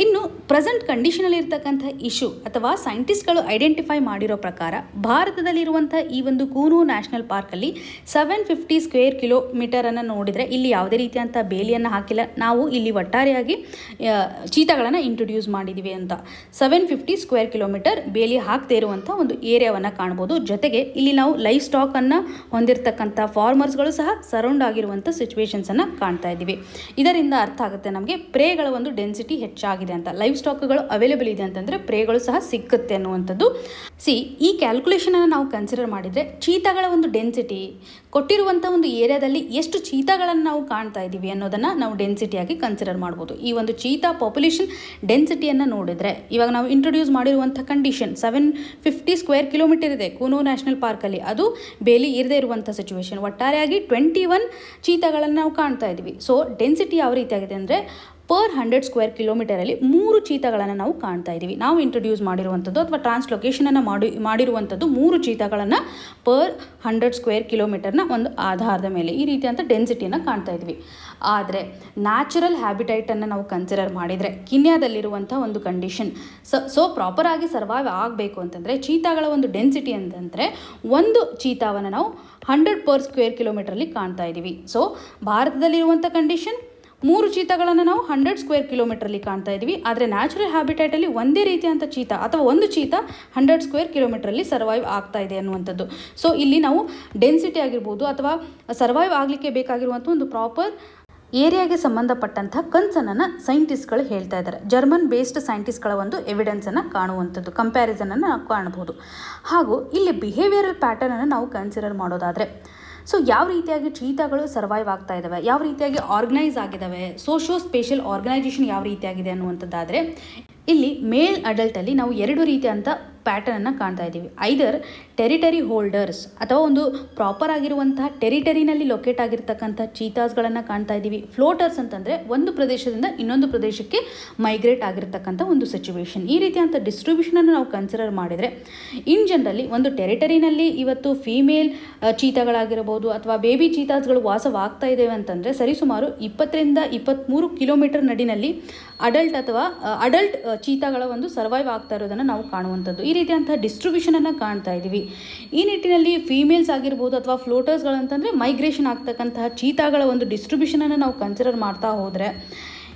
ಇನ್ನು ಪ್ರೆಸೆಂಟ್ ಕಂಡೀಷನಲ್ಲಿ ಇರ್ತಕ್ಕಂಥ ಇಶ್ಯೂ ಅಥವಾ ಸೈಂಟಿಸ್ಟ್ಗಳು ಐಡೆಂಟಿಫೈ ಮಾಡಿರೋ ಪ್ರಕಾರ ಭಾರತದಲ್ಲಿರುವಂಥ ಈ ಒಂದು ಕೂನೋ ನ್ಯಾಷನಲ್ ಪಾರ್ಕಲ್ಲಿ 750 ಸ್ಕ್ವೇರ್ ಕಿಲೋಮೀಟರನ್ನು ನೋಡಿದರೆ ಇಲ್ಲಿ ಯಾವುದೇ ರೀತಿಯಂಥ ಬೇಲಿಯನ್ನು ಹಾಕಿಲ್ಲ. ನಾವು ಇಲ್ಲಿ ಒಟ್ಟಾರೆಯಾಗಿ ಚೀತಾಗಳನ್ನು ಇಂಟ್ರೊಡ್ಯೂಸ್ ಮಾಡಿದ್ದೀವಿ ಅಂತ 750 ಸ್ಕ್ವೇರ್ ಕಿಲೋಮೀಟರ್ ಬೇಲಿ ಹಾಕದೇ ಇರುವಂಥ ಒಂದು ಏರಿಯಾವನ್ನು ಕಾಣ್ಬೋದು. ಜೊತೆಗೆ ಇಲ್ಲಿ ನಾವು ಲೈವ್ ಸ್ಟಾಕನ್ನು ಹೊಂದಿರತಕ್ಕಂಥ ಫಾರ್ಮರ್ಸ್ಗಳು ಸಹ ಸರೌಂಡ್ ಆಗಿರುವಂಥ ಸಿಚುವೇಶನ್ಸನ್ನು ಕಾಣ್ತಾ ಇದ್ದೀವಿ. ಇದರಿಂದ ಅರ್ಥ ಆಗುತ್ತೆ ನಮಗೆ ಪ್ರೇಗಳ ಒಂದು ಡೆನ್ಸಿಟಿ ಹೆಚ್ಚಾಗಿದೆ ಅಂತ. ಲೈವ್ ಸ್ಟಾಕ್ಗಳು ಅವೈಲೇಬಲ್ ಇದೆ ಅಂತಂದರೆ ಪ್ರೇಗಳು ಸಹ ಸಿಕ್ಕುತ್ತೆ ಅನ್ನುವಂಥದ್ದು. ಈ ಕ್ಯಾಲ್ಕುಲೇಷನನ್ನು ನಾವು ಕನ್ಸಿಡರ್ ಮಾಡಿದರೆ ಚೀತಾಗಳ ಒಂದು ಡೆನ್ಸಿಟಿ ಕೊಟ್ಟಿರುವಂಥ ಒಂದು ಏರಿಯಾದಲ್ಲಿ ಎಷ್ಟು ಚೀತಾಗಳನ್ನು ನಾವು ಕಾಣ್ತಾ ಇದ್ದೀವಿ ಅನ್ನೋದನ್ನು ನಾವು ಡೆನ್ಸಿಟಿಯಾಗಿ ಕನ್ಸಿಡರ್ ಮಾಡ್ಬೋದು. ಈ ಒಂದು ಚೀತಾ ಪಾಪ್ಯುಲೇಷನ್ ಡೆನ್ಸಿಟಿಯನ್ನು ನೋಡಿದರೆ ಇವಾಗ ನಾವು ಇಂಟ್ರೊಡ್ಯೂಸ್ ಮಾಡಿರುವಂಥ ಕಂಡೀಷನ್ 750 ಸ್ಕ್ವೇರ್ ಕಿಲೋಮೀಟರ್ ಇದೆ ಕೂನೋ ನ್ಯಾಷನಲ್ ಪಾರ್ಕಲ್ಲಿ, ಅದು ಬೇಲಿ ಇರದೇ ಇರುವಂಥ ಸಿಚುವೇಶನ್. ಒಟ್ಟಾರೆಯಾಗಿ 21 ಚೀತಾಗಳನ್ನು ನಾವು ಕಾಣ್ತಾ ಇದ್ದೀವಿ. ಡೆನ್ಸಿಟಿ ಯಾವ ರೀತಿಯಾಗಿದೆ ಅಂದರೆ ಪರ್ 100 ಸ್ಕ್ವೇರ್ ಕಿಲೋಮೀಟರಲ್ಲಿ 3 ಚೀತಾಗಳನ್ನು ನಾವು ಕಾಣ್ತಾ ಇದ್ದೀವಿ. ನಾವು ಇಂಟ್ರೊಡ್ಯೂಸ್ ಮಾಡಿರುವಂಥದ್ದು ಅಥವಾ ಟ್ರಾನ್ಸ್ಲೊಕೇಶನನ್ನು ಮಾಡಿರುವಂಥದ್ದು 3 ಚೀತಾಗಳನ್ನು ಪರ್ 100 ಸ್ಕ್ವೇರ್ ಕಿಲೋಮೀಟರ್ನ ಒಂದು ಆಧಾರದ ಮೇಲೆ ಈ ರೀತಿಯಂಥ ಡೆನ್ಸಿಟಿಯನ್ನು ಕಾಣ್ತಾ ಇದ್ವಿ. ಆದರೆ ನ್ಯಾಚುರಲ್ ಹ್ಯಾಬಿಟೈಟನ್ನು ನಾವು ಕನ್ಸಿಡರ್ ಮಾಡಿದರೆ ಕಿನ್ಯಾದಲ್ಲಿರುವಂಥ ಒಂದು ಕಂಡೀಷನ್ ಪ್ರಾಪರ್ ಆಗಿ ಸರ್ವೈವ್ ಆಗಬೇಕು ಅಂತಂದರೆ ಚೀತಾಗಳ ಒಂದು ಡೆನ್ಸಿಟಿ ಅಂತಂದರೆ ಒಂದು ಚೀತಾವನ್ನು ನಾವು 100 ಪರ್ ಸ್ಕ್ವೇರ್ ಕಿಲೋಮೀಟರಲ್ಲಿ ಕಾಣ್ತಾ ಇದ್ದೀವಿ. ಭಾರತದಲ್ಲಿರುವಂಥ ಕಂಡೀಷನ್ 3 ಚೀತಾಗಳನ್ನು ನಾವು 100 ಸ್ಕ್ವೇರ್ ಕಿಲೋಮೀಟರಲ್ಲಿ ಕಾಣ್ತಾ ಇದ್ದೀವಿ. ಆದರೆ ನ್ಯಾಚುರಲ್ ಹ್ಯಾಬಿಟೈಟಲ್ಲಿ ಒಂದೇ ರೀತಿಯಂಥ ಚೀತಾ ಅಥವಾ ಒಂದು ಚೀತಾ 100 ಸ್ಕ್ವೇರ್ ಕಿಲೋಮೀಟರಲ್ಲಿ ಸರ್ವೈವ್ ಆಗ್ತಾ ಇದೆ ಅನ್ನುವಂಥದ್ದು. ಇಲ್ಲಿ ನಾವು ಡೆನ್ಸಿಟಿ ಆಗಿರ್ಬೋದು ಅಥವಾ ಸರ್ವೈವ್ ಆಗಲಿಕ್ಕೆ ಬೇಕಾಗಿರುವಂಥ ಒಂದು ಪ್ರಾಪರ್ ಏರಿಯಾಗೆ ಸಂಬಂಧಪಟ್ಟಂಥ ಕನ್ಸರ್ನನ್ನು ಸೈಂಟಿಸ್ಟ್ಗಳು ಹೇಳ್ತಾ ಇದ್ದಾರೆ. ಜರ್ಮನ್ ಬೇಸ್ಡ್ ಸೈಂಟಿಸ್ಟ್ಗಳ ಒಂದು ಎವಿಡೆನ್ಸನ್ನು ಕಾಣುವಂಥದ್ದು, ಕಂಪ್ಯಾರಿಸನನ್ನು ನಾವು ಕಾಣಬಹುದು. ಹಾಗೂ ಇಲ್ಲಿ ಬಿಹೇವಿಯರಲ್ ಪ್ಯಾಟರ್ನನ್ನು ನಾವು ಕನ್ಸಿಡರ್ ಮಾಡೋದಾದರೆ ಯಾವ ರೀತಿಯಾಗಿ ಚೀತಾಗಳು ಸರ್ವೈವ್ ಆಗ್ತಾ ಇದ್ದಾವೆ, ಯಾವ ರೀತಿಯಾಗಿ ಆರ್ಗನೈಸ್ ಆಗಿದ್ದಾವೆ, ಸೋಷಿಯೋ ಸ್ಪೇಷಿಯಲ್ ಆರ್ಗನೈಸೇಷನ್ ಯಾವ ರೀತಿಯಾಗಿದೆ ಅನ್ನುವಂಥದ್ದಾದರೆ ಇಲ್ಲಿ ಮೇಲ್ ಅಡಲ್ಟಲ್ಲಿ ನಾವು 2 ರೀತಿಯಂಥ ಪ್ಯಾಟರ್ನನ್ನು ಕಾಣ್ತಾ ಇದ್ದೀವಿ. ಐದರ್ ಟೆರಿಟರಿ ಹೋಲ್ಡರ್ಸ್ ಅಥವಾ ಒಂದು ಪ್ರಾಪರ್ ಆಗಿರುವಂತಹ ಟೆರಿಟರಿನಲ್ಲಿ ಲೊಕೇಟ್ ಆಗಿರ್ತಕ್ಕಂಥ ಚೀತಾಸ್ಗಳನ್ನು ಕಾಣ್ತಾ ಇದ್ದೀವಿ. ಫ್ಲೋಟರ್ಸ್ ಅಂತಂದರೆ ಒಂದು ಪ್ರದೇಶದಿಂದ ಇನ್ನೊಂದು ಪ್ರದೇಶಕ್ಕೆ ಮೈಗ್ರೇಟ್ ಆಗಿರ್ತಕ್ಕಂಥ ಒಂದು ಸಿಚುವೇಶನ್. ಈ ರೀತಿಯಂಥ ಡಿಸ್ಟ್ರಿಬ್ಯೂಷನನ್ನು ನಾವು ಕನ್ಸಿಡರ್ ಮಾಡಿದರೆ ಇನ್ ಜನರಲಿ ಒಂದು ಟೆರಿಟರಿನಲ್ಲಿ ಇವತ್ತು ಫೀಮೇಲ್ ಚೀತಾಗಳಾಗಿರಬಹುದು ಅಥವಾ ಬೇಬಿ ಚೀತಾಸ್ಗಳು ವಾಸವಾಗ್ತಾ ಇದ್ದೇವೆ ಅಂತಂದರೆ ಸರಿಸುಮಾರು 20ರಿಂದ 23 ಕಿಲೋಮೀಟರ್ ನಡಿನಲ್ಲಿ ಅಡಲ್ಟ್ ಚೀತಾಗಳ ಒಂದು ಸರ್ವೈವ್ ಆಗ್ತಾ ಇರೋದನ್ನು ನಾವು ಕಾಣುವಂಥದ್ದು. ಈ ರೀತಿಯಂಥ ಡಿಸ್ಟ್ರಿಬ್ಯೂಷನನ್ನು ಕಾಣ್ತಾ ಇದ್ದೀವಿ. ಈ ನಿಟ್ಟಿನಲ್ಲಿ ಫೀಮೇಲ್ಸ್ ಆಗಿರ್ಬೋದು ಅಥವಾ ಫ್ಲೋಟರ್ಸ್ಗಳಂತಂದರೆ ಮೈಗ್ರೇಷನ್ ಆಗ್ತಕ್ಕಂತಹ ಚೀತಾಗಳ ಒಂದು ಡಿಸ್ಟ್ರಿಬ್ಯೂಷನನ್ನು ನಾವು ಕನ್ಸಿಡರ್ ಮಾಡ್ತಾ ಹೋದರೆ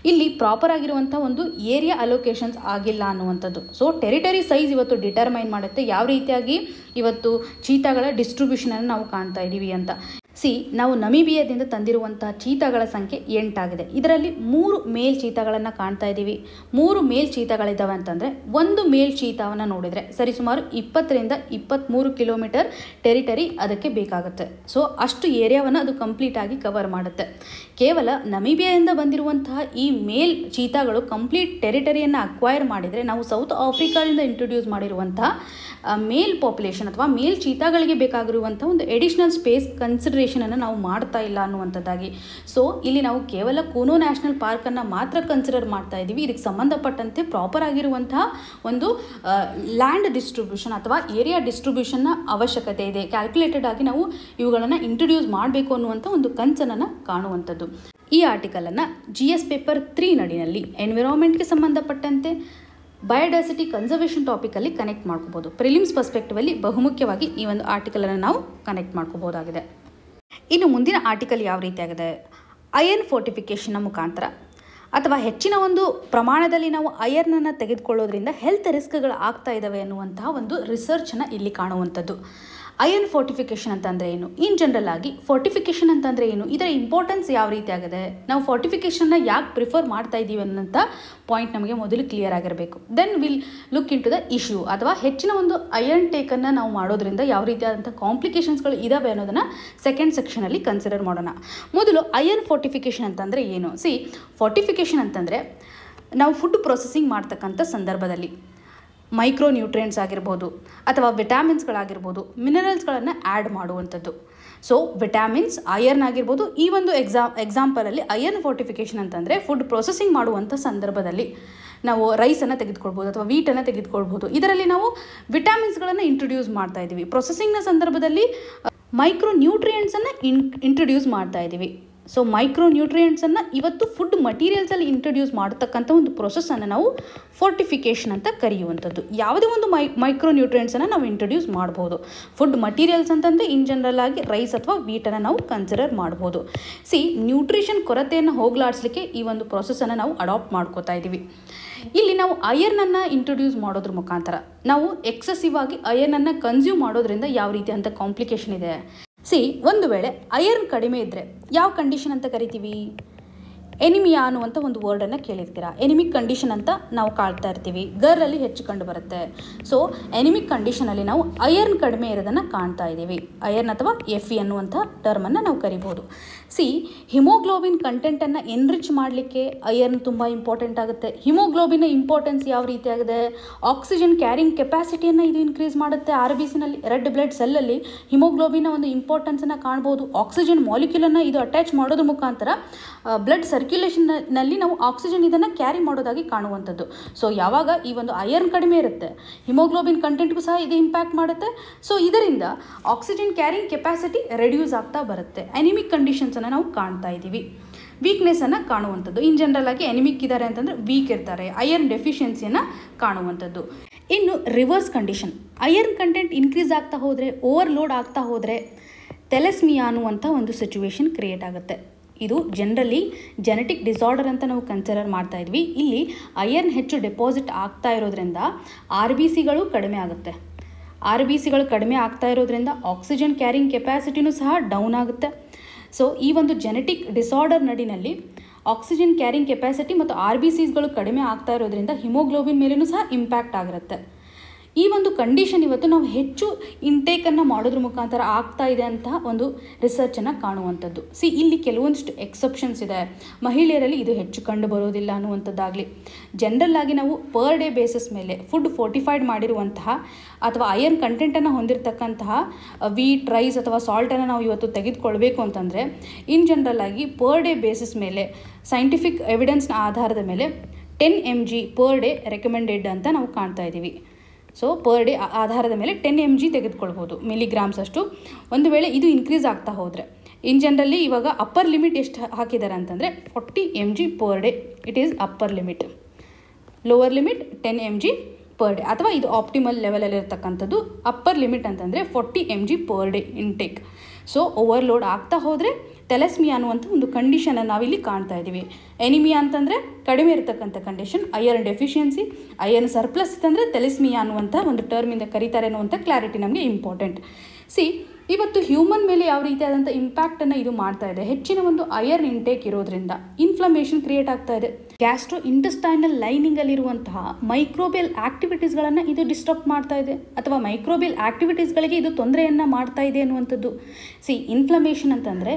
ಇಲ್ಲಿ ಪ್ರಾಪರ್ ಆಗಿರುವಂಥ ಒಂದು ಏರಿಯಾ ಅಲೋಕೇಶನ್ಸ್ ಆಗಿಲ್ಲ ಅನ್ನುವಂಥದ್ದು. ಟೆರಿಟರಿ ಸೈಜ್ ಇವತ್ತು ಡಿಟರ್ಮೈನ್ ಮಾಡುತ್ತೆ ಯಾವ ರೀತಿಯಾಗಿ ಇವತ್ತು ಚೀತಾಗಳ ಡಿಸ್ಟ್ರಿಬ್ಯೂಷನನ್ನು ನಾವು ಕಾಣ್ತಾ ಇದ್ದೀವಿ ಅಂತ. ಸಿ ನಾವು ನಮೀಬಿಯಾದಿಂದ ತಂದಿರುವಂತಹ ಚೀತಾಗಳ ಸಂಖ್ಯೆ 8 ಆಗಿದೆ. ಇದರಲ್ಲಿ 3 ಮೇಲ್ ಚೀತಾಗಳನ್ನು ಕಾಣ್ತಾ ಇದ್ದೀವಿ. 3 ಮೇಲ್ ಚೀತಾಗಳಿದ್ದಾವೆ ಅಂತಂದರೆ ಒಂದು ಮೇಲ್ ಚೀತಾವನ್ನು ನೋಡಿದರೆ ಸರಿಸುಮಾರು 20ರಿಂದ 23 ಕಿಲೋಮೀಟರ್ ಟೆರಿಟರಿ ಅದಕ್ಕೆ ಬೇಕಾಗುತ್ತೆ. ಸೊ ಅಷ್ಟು ಏರಿಯಾವನ್ನು ಅದು ಕಂಪ್ಲೀಟಾಗಿ ಕವರ್ ಮಾಡುತ್ತೆ. ಕೇವಲ ನಮೀಬಿಯಾದಿಂದ ಬಂದಿರುವಂತಹ ಈ ಮೇಲ್ ಚೀತಾಗಳು ಕಂಪ್ಲೀಟ್ ಟೆರಿಟರಿಯನ್ನು ಅಕ್ವೈರ್ ಮಾಡಿದರೆ ನಾವು ಸೌತ್ ಆಫ್ರಿಕಾದಿಂದ ಇಂಟ್ರೊಡ್ಯೂಸ್ ಮಾಡಿರುವಂತಹ ಮೇಲ್ ಪಾಪ್ಯುಲೇಷನ್ ಅಥವಾ ಮೇಲ್ ಚೀತಾಗಳಿಗೆ ಬೇಕಾಗಿರುವಂಥ ಒಂದು ಎಡಿಷನಲ್ ಸ್ಪೇಸ್ ಕನ್ಸಿಡರೇಷನನ್ನು ನಾವು ಮಾಡ್ತಾ ಇಲ್ಲ ಅನ್ನುವಂಥದ್ದಾಗಿ. ಸೊ ಇಲ್ಲಿ ನಾವು ಕೇವಲ ಕೂನೋ ನ್ಯಾಷನಲ್ ಪಾರ್ಕನ್ನು ಮಾತ್ರ ಕನ್ಸಿಡರ್ ಮಾಡ್ತಾ ಇದ್ದೀವಿ. ಇದಕ್ಕೆ ಸಂಬಂಧಪಟ್ಟಂತೆ ಪ್ರಾಪರ್ ಆಗಿರುವಂತಹ ಒಂದು ಲ್ಯಾಂಡ್ ಡಿಸ್ಟ್ರಿಬ್ಯೂಷನ್ ಅಥವಾ ಏರಿಯಾ ಡಿಸ್ಟ್ರಿಬ್ಯೂಷನ್ನ ಅವಶ್ಯಕತೆ ಇದೆ. ಕ್ಯಾಲ್ಕುಲೇಟೆಡ್ ಆಗಿ ನಾವು ಇವುಗಳನ್ನು ಇಂಟ್ರೊಡ್ಯೂಸ್ ಮಾಡಬೇಕು ಅನ್ನುವಂಥ ಒಂದು ಕನಸನ್ನು ಕಾಣುವಂಥದ್ದು. ಈ ಆರ್ಟಿಕಲನ್ನು GS ಪೇಪರ್ 3 ನಡಿನಲ್ಲಿ ಎನ್ವಿರಾನ್ಮೆಂಟ್ಗೆ ಸಂಬಂಧಪಟ್ಟಂತೆ ಬಯೋಡೈವರ್ಸಿಟಿ ಕನ್ಸರ್ವೇಷನ್ ಟಾಪಿಕಲ್ಲಿ ಕನೆಕ್ಟ್ ಮಾಡ್ಕೋಬೋದು. ಪ್ರಿಲಿಮ್ಸ್ ಪರ್ಸ್ಪೆಕ್ಟಿವಲ್ಲಿ ಬಹುಮುಖ್ಯವಾಗಿ ಈ ಒಂದು ಆರ್ಟಿಕಲನ್ನು ನಾವು ಕನೆಕ್ಟ್ ಮಾಡ್ಕೋಬೋದಾಗಿದೆ. ಇನ್ನು ಮುಂದಿನ ಆರ್ಟಿಕಲ್ ಯಾವ ರೀತಿಯಾಗಿದೆ, ಅಯರ್ನ್ ಫೋರ್ಟಿಫಿಕೇಷನ್ನ ಮುಖಾಂತರ ಅಥವಾ ಹೆಚ್ಚಿನ ಒಂದು ಪ್ರಮಾಣದಲ್ಲಿ ನಾವು ಅಯರ್ನನ್ನು ತೆಗೆದುಕೊಳ್ಳೋದ್ರಿಂದ ಹೆಲ್ತ್ ರಿಸ್ಕ್ಗಳು ಆಗ್ತಾ ಇದ್ದಾವೆ ಅನ್ನುವಂತಹ ಒಂದು ರಿಸರ್ಚನ್ನು ಇಲ್ಲಿ ಕಾಣುವಂಥದ್ದು. ಅಯರ್ನ್ ಫೋರ್ಟಿಫಿಕೇಷನ್ ಅಂತಂದರೆ ಏನು, ಇನ್ ಜನರಲ್ ಆಗಿ ಫೋರ್ಟಿಫಿಕೇಷನ್ ಅಂತಂದರೆ ಏನು, ಇದರ ಇಂಪಾರ್ಟೆನ್ಸ್ ಯಾವ ರೀತಿಯಾಗಿದೆ, ನಾವು ಫೋರ್ಟಿಫಿಕೇಷನ್ನ ಯಾಕೆ ಪ್ರಿಫರ್ ಮಾಡ್ತಾ ಇದ್ದೀವಿ ಅನ್ನೋಂಥ ಪಾಯಿಂಟ್ ನಮಗೆ ಮೊದಲು ಕ್ಲಿಯರ್ ಆಗಿರಬೇಕು. Then will look into the issue ಅಥವಾ ಹೆಚ್ಚಿನ ಒಂದು ಅಯರ್ನ್ ಟೇಕನ್ನು ನಾವು ಮಾಡೋದ್ರಿಂದ ಯಾವ ರೀತಿಯಾದಂಥ ಕಾಂಪ್ಲಿಕೇಶನ್ಸ್ಗಳು ಇದಾವೆ ಅನ್ನೋದನ್ನು ಸೆಕೆಂಡ್ ಸೆಕ್ಷನಲ್ಲಿ ಕನ್ಸಿಡರ್ ಮಾಡೋಣ. ಮೊದಲು ಅಯರ್ನ್ ಫೋರ್ಟಿಫಿಕೇಷನ್ ಅಂತಂದರೆ ಏನು. ಫೋರ್ಟಿಫಿಕೇಷನ್ ಅಂತಂದರೆ ನಾವು ಫುಡ್ ಪ್ರೊಸೆಸಿಂಗ್ ಮಾಡ್ತಕ್ಕಂಥ ಸಂದರ್ಭದಲ್ಲಿ ಮೈಕ್ರೋ ನ್ಯೂಟ್ರಿಯೆಂಟ್ಸ್ ಆಗಿರ್ಬೋದು ಅಥವಾ ವಿಟಾಮಿನ್ಸ್ಗಳಾಗಿರ್ಬೋದು, ಮಿನರಲ್ಸ್ಗಳನ್ನು ಆ್ಯಡ್ ಮಾಡುವಂಥದ್ದು. ಸೊ ವಿಟಾಮಿನ್ಸ್, ಅಯರ್ನ್ ಆಗಿರ್ಬೋದು. ಈ ಒಂದು ಎಕ್ಸಾಂಪಲಲ್ಲಿ ಅಯರ್ನ್ ಫೋರ್ಟಿಫಿಕೇಷನ್ ಅಂತಂದರೆ ಫುಡ್ ಪ್ರೊಸೆಸಿಂಗ್ ಮಾಡುವಂಥ ಸಂದರ್ಭದಲ್ಲಿ ನಾವು ರೈಸನ್ನು ತೆಗೆದುಕೊಳ್ಬೋದು ಅಥವಾ ವೀಟನ್ನು ತೆಗೆದುಕೊಳ್ಬೋದು. ಇದರಲ್ಲಿ ನಾವು ವಿಟಾಮಿನ್ಸ್ಗಳನ್ನು ಇಂಟ್ರೊಡ್ಯೂಸ್ ಮಾಡ್ತಾ ಇದ್ದೀವಿ. ಪ್ರೊಸೆಸಿಂಗ್ನ ಸಂದರ್ಭದಲ್ಲಿ ಮೈಕ್ರೋ ನ್ಯೂಟ್ರಿಯೆಂಟ್ಸನ್ನು ಇಂಟ್ರೊಡ್ಯೂಸ್ ಮಾಡ್ತಾ ಇದ್ದೀವಿ. ಸೊ ಮೈಕ್ರೋ ನ್ಯೂಟ್ರಿಯೆಂಟ್ಸನ್ನು ಇವತ್ತು ಫುಡ್ ಮಟೀರಿಯಲ್ಸಲ್ಲಿ ಇಂಟ್ರೊಡ್ಯೂಸ್ ಮಾಡತಕ್ಕಂಥ ಒಂದು ಪ್ರೊಸೆಸ್ಸನ್ನು ನಾವು ಫೋರ್ಟಿಫಿಕೇಷನ್ ಅಂತ ಕರೆಯುವಂಥದ್ದು. ಯಾವುದೇ ಒಂದು ಮೈಕ್ರೋ ನ್ಯೂಟ್ರಿಯೆಂಟ್ಸನ್ನು ನಾವು ಇಂಟ್ರೊಡ್ಯೂಸ್ ಮಾಡ್ಬೋದು. ಫುಡ್ ಮಟೀರಿಯಲ್ಸ್ ಅಂತಂದರೆ ಇನ್ ಜನರಲ್ ಆಗಿ ರೈಸ್ ಅಥವಾ ವೀಟನ್ನು ನಾವು ಕನ್ಸಿಡರ್ ಮಾಡ್ಬೋದು. ನ್ಯೂಟ್ರಿಷನ್ ಕೊರತೆಯನ್ನು ಹೋಗಲಾಡಿಸಲಿಕ್ಕೆ ಈ ಒಂದು ಪ್ರೊಸೆಸ್ಸನ್ನು ನಾವು ಅಡಾಪ್ಟ್ ಮಾಡ್ಕೋತಾ ಇದ್ದೀವಿ. ಇಲ್ಲಿ ನಾವು ಅಯರ್ನನ್ನು ಇಂಟ್ರೊಡ್ಯೂಸ್ ಮಾಡೋದ್ರ ಮುಖಾಂತರ ನಾವು ಎಕ್ಸೆಸಿವ್ ಆಗಿ ಅಯರ್ನನ್ನು ಕನ್ಸ್ಯೂಮ್ ಮಾಡೋದ್ರಿಂದ ಯಾವ ರೀತಿ ಅಂತ ಕಾಂಪ್ಲಿಕೇಶನ್ ಇದೆ. ಒಂದು ವೇಳೆ ಅಯರ್ನ್ ಕಡಿಮೆ ಇದ್ದರೆ ಯಾವ ಕಂಡೀಷನ್ ಅಂತ ಕರಿತೀವಿ, ಎನಿಮಿಯಾ ಅನ್ನುವಂಥ ಒಂದು ವರ್ಡನ್ನು ಕೇಳಿರ್ತೀರಾ. ಎನಿಮಿಕ್ ಕಂಡೀಷನ್ ಅಂತ ನಾವು ಕಾಳ್ತಾ ಇರ್ತೀವಿ, ಗರ್ರಲ್ಲಿ ಹೆಚ್ಚು ಕಂಡು ಬರುತ್ತೆ. ಸೊ ಎನಿಮಿಕ್ ಕಂಡೀಷನಲ್ಲಿ ನಾವು ಅಯರ್ನ್ ಕಡಿಮೆ ಇರೋದನ್ನು ಕಾಣ್ತಾ ಇದ್ದೀವಿ. ಅಯರ್ನ್ ಅಥವಾ Fe ಅನ್ನುವಂಥ ಟರ್ಮನ್ನು ನಾವು ಕರಿಬೋದು. ಹಿಮೋಗ್ಲೋಬಿನ್ ಕಂಟೆಂಟನ್ನು ಎನ್ರಿಚ್ ಮಾಡಲಿಕ್ಕೆ ಅಯರ್ನ್ ತುಂಬ ಇಂಪಾರ್ಟೆಂಟ್ ಆಗುತ್ತೆ. ಹಿಮೋಗ್ಲೋಬಿನ್ನ ಇಂಪಾರ್ಟೆನ್ಸ್ ಯಾವ ರೀತಿಯಾಗಿದೆ, ಆಕ್ಸಿಜನ್ ಕ್ಯಾರಿಂಗ್ ಕೆಪಾಸಿಟಿಯನ್ನು ಇದು ಇನ್ಕ್ರೀಸ್ ಮಾಡುತ್ತೆ. RBCನಲ್ಲಿ ರೆಡ್ ಬ್ಲಡ್ ಸೆಲ್ಲಲ್ಲಿ ಹಿಮೋಗ್ಲೋಬಿನ್ನ ಒಂದು ಇಂಪಾರ್ಟೆನ್ಸನ್ನು ಕಾಣ್ಬೋದು. ಆಕ್ಸಿಜನ್ ಮಾಲಿಕ್ಯೂಲನ್ನು ಇದು ಅಟ್ಯಾಚ್ ಮಾಡೋದ್ರ ಮುಖಾಂತರ ಬ್ಲಡ್ ಸರ್ಕ್ಯುಲೇಷನ್ನಲ್ಲಿ ನಾವು ಆಕ್ಸಿಜನ್ ಇದನ್ನು ಕ್ಯಾರಿ ಮಾಡೋದಾಗಿ ಕಾಣುವಂಥದ್ದು. ಸೊ ಯಾವಾಗ ಈ ಒಂದು ಅಯರ್ನ್ ಕಡಿಮೆ ಇರುತ್ತೆ, ಹಿಮೋಗ್ಲೋಬಿನ್ ಕಂಟೆಂಟ್ಗೂ ಸಹ ಇದು ಇಂಪ್ಯಾಕ್ಟ್ ಮಾಡುತ್ತೆ. ಸೊ ಇದರಿಂದ ಆಕ್ಸಿಜನ್ ಕ್ಯಾರಿಂಗ್ ಕೆಪಾಸಿಟಿ ರೆಡ್ಯೂಸ್ ಆಗ್ತಾ ಬರುತ್ತೆ. ಎನಿಮಿಕ್ ಕಂಡೀಷನ್ಸನ್ನು ನಾವು ಕಾಣ್ತಾ ಇದ್ದೀವಿ. ವೀಕ್ನೆಸ್ಸನ್ನು ಕಾಣುವಂಥದ್ದು. ಇನ್ ಜನರಲ್ ಆಗಿ ಎನಿಮಿಕ್ ಇದ್ದಾರೆ ಅಂತಂದರೆ ವೀಕ್ ಇರ್ತಾರೆ, ಅಯರ್ನ್ ಡೆಫಿಷಿಯನ್ಸಿಯನ್ನು ಕಾಣುವಂಥದ್ದು. ಇನ್ನು reverse condition, iron content increase ಆಗ್ತಾ ಹೋದರೆ, ಓವರ್ಲೋಡ್ ಆಗ್ತಾ ಹೋದರೆ ಥೆಲಸ್ಮಿಯಾ ಅನ್ನುವಂಥ ಒಂದು ಸಿಚುವೇಶನ್ ಕ್ರಿಯೇಟ್ ಆಗುತ್ತೆ. ಇದು ಜನರಲಿ ಜೆನೆಟಿಕ್ ಡಿಸಾರ್ಡರ್ ಅಂತ ನಾವು ಕನ್ಸಿಡರ್ ಮಾಡ್ತಾ ಇದ್ವಿ. ಇಲ್ಲಿ ಅಯರ್ನ್ ಹೆಚ್ಚು ಡೆಪಾಸಿಟ್ ಆಗ್ತಾ ಇರೋದ್ರಿಂದ RBCಗಳು ಕಡಿಮೆ ಆಗುತ್ತೆ. RBCಗಳು ಕಡಿಮೆ ಆಗ್ತಾ ಇರೋದ್ರಿಂದ ಆಕ್ಸಿಜನ್ ಕ್ಯಾರಿಂಗ್ ಕೆಪಾಸಿಟಿನೂ ಸಹ ಡೌನ್ ಆಗುತ್ತೆ. ಸೊ ಈ ಒಂದು ಜೆನೆಟಿಕ್ ಡಿಸಾರ್ಡರ್ ನಡಿನಲ್ಲಿ ಆಕ್ಸಿಜನ್ ಕ್ಯಾರಿಂಗ್ ಕೆಪಾಸಿಟಿ ಮತ್ತು RBCಗಳು ಕಡಿಮೆ ಆಗ್ತಾ ಇರೋದ್ರಿಂದ ಹಿಮೋಗ್ಲೋಬಿನ್ ಮೇಲೂ ಸಹ ಇಂಪ್ಯಾಕ್ಟ್ ಆಗಿರುತ್ತೆ. ಈ ಒಂದು ಕಂಡೀಷನ್ ಇವತ್ತು ನಾವು ಹೆಚ್ಚು ಇಂಟೇಕನ್ನು ಮಾಡೋದ್ರ ಮುಖಾಂತರ ಆಗ್ತಾ ಇದೆ ಅಂತ ಒಂದು ರಿಸರ್ಚನ್ನು ಕಾಣುವಂಥದ್ದು. ಇಲ್ಲಿ ಕೆಲವೊಂದಿಷ್ಟು ಎಕ್ಸೆಪ್ಷನ್ಸ್ ಇದೆ. ಮಹಿಳೆಯರಲ್ಲಿ ಇದು ಹೆಚ್ಚು ಕಂಡು ಬರೋದಿಲ್ಲ ಅನ್ನುವಂಥದ್ದಾಗಲಿ. ಜನರಲ್ ಆಗಿ ನಾವು ಪರ್ ಡೇ ಬೇಸಿಸ್ ಮೇಲೆ ಫುಡ್ ಫೋರ್ಟಿಫೈಡ್ ಮಾಡಿರುವಂತಹ ಅಥವಾ ಅಯರ್ನ್ ಕಂಟೆಂಟನ್ನು ಹೊಂದಿರತಕ್ಕಂತಹ ವೀಟ್, ರೈಸ್ ಅಥವಾ ಸಾಲ್ಟನ್ನು ನಾವು ಇವತ್ತು ತೆಗೆದುಕೊಳ್ಬೇಕು ಅಂತಂದರೆ ಇನ್ ಜನರಲ್ ಆಗಿ ಪರ್ ಡೇ ಬೇಸಿಸ್ ಮೇಲೆ ಸೈಂಟಿಫಿಕ್ ಎವಿಡೆನ್ಸ್ನ ಆಧಾರದ ಮೇಲೆ 10 mg ಪರ್ ಡೇ ರೆಕಮೆಂಡೆಡ್ ಅಂತ ನಾವು ಕಾಣ್ತಾ ಇದ್ದೀವಿ. ಸೊ ಪರ್ ಡೇ ಆಧಾರದ ಮೇಲೆ 10 mg ತೆಗೆದುಕೊಳ್ಬೋದು, ಮಿಲಿಗ್ರಾಮ್ಸ್ ಅಷ್ಟು. ಒಂದು ವೇಳೆ ಇದು ಇನ್ಕ್ರೀಸ್ ಆಗ್ತಾ ಹೋದರೆ ಇನ್ ಜನರಲಿ ಇವಾಗ ಅಪ್ಪರ್ ಲಿಮಿಟ್ ಎಷ್ಟು ಹಾಕಿದ್ದಾರೆ ಅಂತಂದರೆ 40 mg per day it is upper limit. Lower limit 10 mg per day ಅಥವಾ ಇದು ಆಪ್ಟಿಮಲ್ ಲೆವೆಲಲ್ಲಿರ್ತಕ್ಕಂಥದ್ದು. ಅಪ್ಪರ್ ಲಿಮಿಟ್ ಅಂತಂದರೆ 40 mg per day intake. So overload ಆಗ್ತಾ ಹೋದರೆ ಥೆಲಸ್ಮಿಯಾ ಅನ್ನುವಂಥ ಒಂದು ಕಂಡೀಷನನ್ನು ನಾವಿಲ್ಲಿ ಕಾಣ್ತಾ ಇದ್ದೀವಿ. ಎನಿಮಿಯಾ ಅಂತಂದರೆ ಕಡಿಮೆ ಇರತಕ್ಕಂಥ condition, iron deficiency, iron surplus ಇತ್ತಂದರೆ ಥೆಲಸ್ಮಿಯಾ ಅನ್ನುವಂಥ ಒಂದು ಟರ್ಮಿಂದ ಕರೀತಾರೆ ಅನ್ನುವಂಥ ಕ್ಲಾರಿಟಿ ನಮಗೆ ಇಂಪಾರ್ಟೆಂಟ್. ಇವತ್ತು ಹ್ಯೂಮನ್ ಮೇಲೆ ಯಾವ ರೀತಿಯಾದಂಥ ಇಂಪ್ಯಾಕ್ಟನ್ನು ಇದು ಮಾಡ್ತಾ ಇದೆ, ಹೆಚ್ಚಿನ ಒಂದು ಅಯರ್ನ್ ಇಂಟೇಕ್ ಇರೋದ್ರಿಂದ ಇನ್ಫ್ಲಮೇಷನ್ ಕ್ರಿಯೇಟ್ ಆಗ್ತಾ ಇದೆ. ಗ್ಯಾಸ್ಟ್ರೋ ಇಂಟೆಸ್ಟೈನಲ್ ಲೈನಿಂಗಲ್ಲಿರುವಂತಹ ಮೈಕ್ರೋಬಿಯಲ್ ಆಕ್ಟಿವಿಟೀಸ್ಗಳನ್ನು ಇದು ಡಿಸ್ಟರ್ಬ್ ಮಾಡ್ತಾ ಇದೆ, ಅಥವಾ ಮೈಕ್ರೋಬಿಯಲ್ ಆಕ್ಟಿವಿಟೀಸ್ಗಳಿಗೆ ಇದು ತೊಂದರೆಯನ್ನು ಮಾಡ್ತಾ ಇದೆ ಅನ್ನುವಂಥದ್ದು. ಇನ್ಫ್ಲಮೇಷನ್ ಅಂತಂದರೆ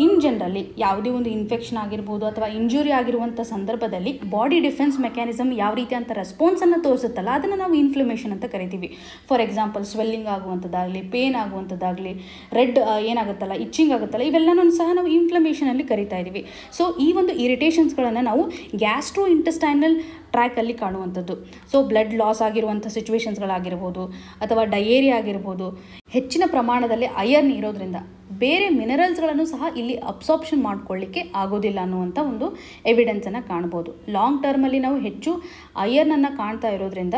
ಇನ್ ಜನರಲಿ ಯಾವುದೇ ಒಂದು ಇನ್ಫೆಕ್ಷನ್ ಆಗಿರ್ಬೋದು ಅಥವಾ ಇಂಜುರಿ ಆಗಿರುವಂಥ ಸಂದರ್ಭದಲ್ಲಿ ಬಾಡಿ ಡಿಫೆನ್ಸ್ ಮೆಕ್ಯಾನಿಸಮ್ ಯಾವ ರೀತಿ ಅಂತ ರೆಸ್ಪಾನ್ಸನ್ನು ತೋರಿಸುತ್ತಲ್ಲ, ಅದನ್ನು ನಾವು ಇನ್ಫ್ಲಮೇಷನ್ ಅಂತ ಕರಿತೀವಿ. ಫಾರ್ ಎಕ್ಸಾಂಪಲ್ ಸ್ವೆಲ್ಲಿಂಗ್ ಆಗುವಂಥದ್ದಾಗಲಿ, ಪೇನ್ ಆಗುವಂಥದ್ದಾಗಲಿ, ರೆಡ್ ಏನಾಗುತ್ತಲ್ಲ, ಇಚ್ಚಿಂಗ್ ಆಗುತ್ತಲ್ಲ, ಇವೆಲ್ಲನೂ ಸಹ ನಾವು ಇನ್ಫ್ಲಮೇಷನಲ್ಲಿ ಕರಿತಾ ಇದ್ದೀವಿ. ಸೊ ಈ ಒಂದು ಇರಿಟೇಷನ್ಸ್ಗಳನ್ನು ನಾವು ಗ್ಯಾಸ್ಟ್ರೋ ಇಂಟೆಸ್ಟೈನಲ್ ಟ್ರ್ಯಾಕಲ್ಲಿ ಕಾಣುವಂಥದ್ದು. ಸೊ ಬ್ಲಡ್ ಲಾಸ್ ಆಗಿರುವಂಥ ಸಿಚುವೇಶನ್ಸ್ಗಳಾಗಿರ್ಬೋದು ಅಥವಾ ಡಯೇರಿಯಾ ಆಗಿರ್ಬೋದು, ಹೆಚ್ಚಿನ ಪ್ರಮಾಣದಲ್ಲಿ ಅಯರ್ನ್ ಇರೋದ್ರಿಂದ ಬೇರೆ ಮಿನರಲ್ಸ್ಗಳನ್ನು ಸಹ ಇಲ್ಲಿ ಅಬ್ಸಾರ್ಪ್ಷನ್ ಮಾಡ್ಕೊಳ್ಳಿಕ್ಕೆ ಆಗೋದಿಲ್ಲ ಅನ್ನುವಂಥ ಒಂದು ಎವಿಡೆನ್ಸನ್ನು ಕಾಣ್ಬೋದು. ಲಾಂಗ್ ಟರ್ಮಲ್ಲಿ ನಾವು ಹೆಚ್ಚು ಅಯರ್ನನ್ನು ಕಾಣ್ತಾ ಇರೋದ್ರಿಂದ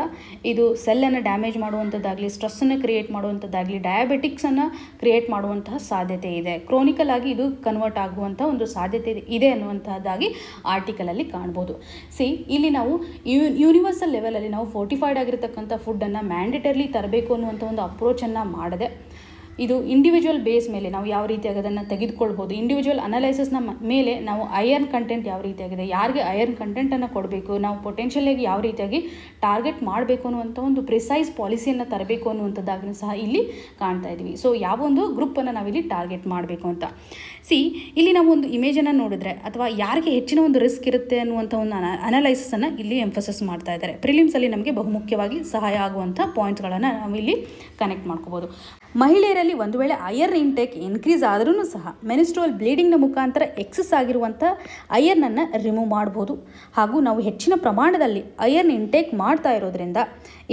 ಇದು ಸೆಲ್ಲನ್ನು ಡ್ಯಾಮೇಜ್ ಮಾಡುವಂಥದ್ದಾಗಲಿ, ಸ್ಟ್ರೆಸ್ಸನ್ನು ಕ್ರಿಯೇಟ್ ಮಾಡುವಂಥದ್ದಾಗಲಿ, ಡಯಾಬಿಟಿಕ್ಸನ್ನು ಕ್ರಿಯೇಟ್ ಮಾಡುವಂತಹ ಸಾಧ್ಯತೆ ಇದೆ. ಕ್ರೋನಿಕಲ್ ಆಗಿ ಇದು ಕನ್ವರ್ಟ್ ಆಗುವಂಥ ಒಂದು ಸಾಧ್ಯತೆ ಇದೆ ಅನ್ನುವಂಥದ್ದಾಗಿ ಆರ್ಟಿಕಲಲ್ಲಿ ಕಾಣ್ಬೋದು. ಇಲ್ಲಿ ನಾವು ಯೂನಿವರ್ಸಲ್ ಲೆವೆಲಲ್ಲಿ ನಾವು ಫೋರ್ಟಿಫೈಡ್ ಆಗಿರತಕ್ಕಂಥ ಫುಡ್ಡನ್ನು ಮ್ಯಾಂಡೇಟರ್ಲಿ ತರಬೇಕು ಅನ್ನುವಂಥ ಒಂದು ಅಪ್ರೋಚನ್ನು ಮಾಡದೆ, ಇದು ಇಂಡಿವಿಜುವಲ್ ಬೇಸ್ ಮೇಲೆ ನಾವು ಯಾವ ರೀತಿಯಾಗಿ ಅದನ್ನು ತೆಗೆದುಕೊಳ್ಬೋದು, ಇಂಡಿವಿಜುವಲ್ ಅನಲೈಸಿಸ್ನ ಮೇಲೆ ನಾವು ಅಯರ್ನ್ ಕಂಟೆಂಟ್ ಯಾವ ರೀತಿಯಾಗಿದೆ, ಯಾರಿಗೆ ಅಯರ್ನ್ ಕಂಟೆಂಟನ್ನು ಕೊಡಬೇಕು, ನಾವು ಪೊಟೆನ್ಷಿಯಲಾಗಿ ಯಾವ ರೀತಿಯಾಗಿ ಟಾರ್ಗೆಟ್ ಮಾಡಬೇಕು ಅನ್ನುವಂಥ ಒಂದು ಪ್ರಿಸೈಸ್ ಪಾಲಿಸಿಯನ್ನು ತರಬೇಕು ಅನ್ನುವಂಥದ್ದಾಗೂ ಸಹ ಇಲ್ಲಿ ಕಾಣ್ತಾ ಇದ್ದೀವಿ. ಸೊ ಯಾವ ಒಂದು ಗ್ರೂಪನ್ನು ನಾವಿಲ್ಲಿ ಟಾರ್ಗೆಟ್ ಮಾಡಬೇಕು ಅಂತ. ಇಲ್ಲಿ ನಾವು ಒಂದು ಇಮೇಜನ್ನು ನೋಡಿದ್ರೆ ಅಥವಾ ಯಾರಿಗೆ ಹೆಚ್ಚಿನ ಒಂದು ರಿಸ್ಕ್ ಇರುತ್ತೆ ಅನ್ನುವಂಥ ಒಂದು ಅನಲೈಸಿಸನ್ನು ಇಲ್ಲಿ ಎಂಫಸಿಸ್ ಮಾಡ್ತಾ ಇದ್ದಾರೆ. ಪ್ರಿಲಿಮ್ಸಲ್ಲಿ ನಮಗೆ ಬಹುಮುಖ್ಯವಾಗಿ ಸಹಾಯ ಆಗುವಂಥ ಪಾಯಿಂಟ್ಸ್ಗಳನ್ನು ನಾವು ಇಲ್ಲಿ ಕನೆಕ್ಟ್ ಮಾಡ್ಕೋಬೋದು. ಮಹಿಳೆಯರಲ್ಲಿ ಒಂದು ವೇಳೆ ಅಯರ್ನ್ ಇಂಟೇಕ್ ಇನ್ಕ್ರೀಸ್ ಆದ್ರೂ ಸಹ ಮೆನಿಸ್ಟ್ರುವಲ್ ಬ್ಲೀಡಿಂಗ್ನ ಮುಖಾಂತರ ಎಕ್ಸಸ್ ಆಗಿರುವಂಥ ಅಯರ್ನನ್ನು ರಿಮೂವ್ ಮಾಡ್ಬೋದು. ಹಾಗೂ ನಾವು ಹೆಚ್ಚಿನ ಪ್ರಮಾಣದಲ್ಲಿ ಅಯರ್ನ್ ಇಂಟೇಕ್ ಮಾಡ್ತಾ ಇರೋದ್ರಿಂದ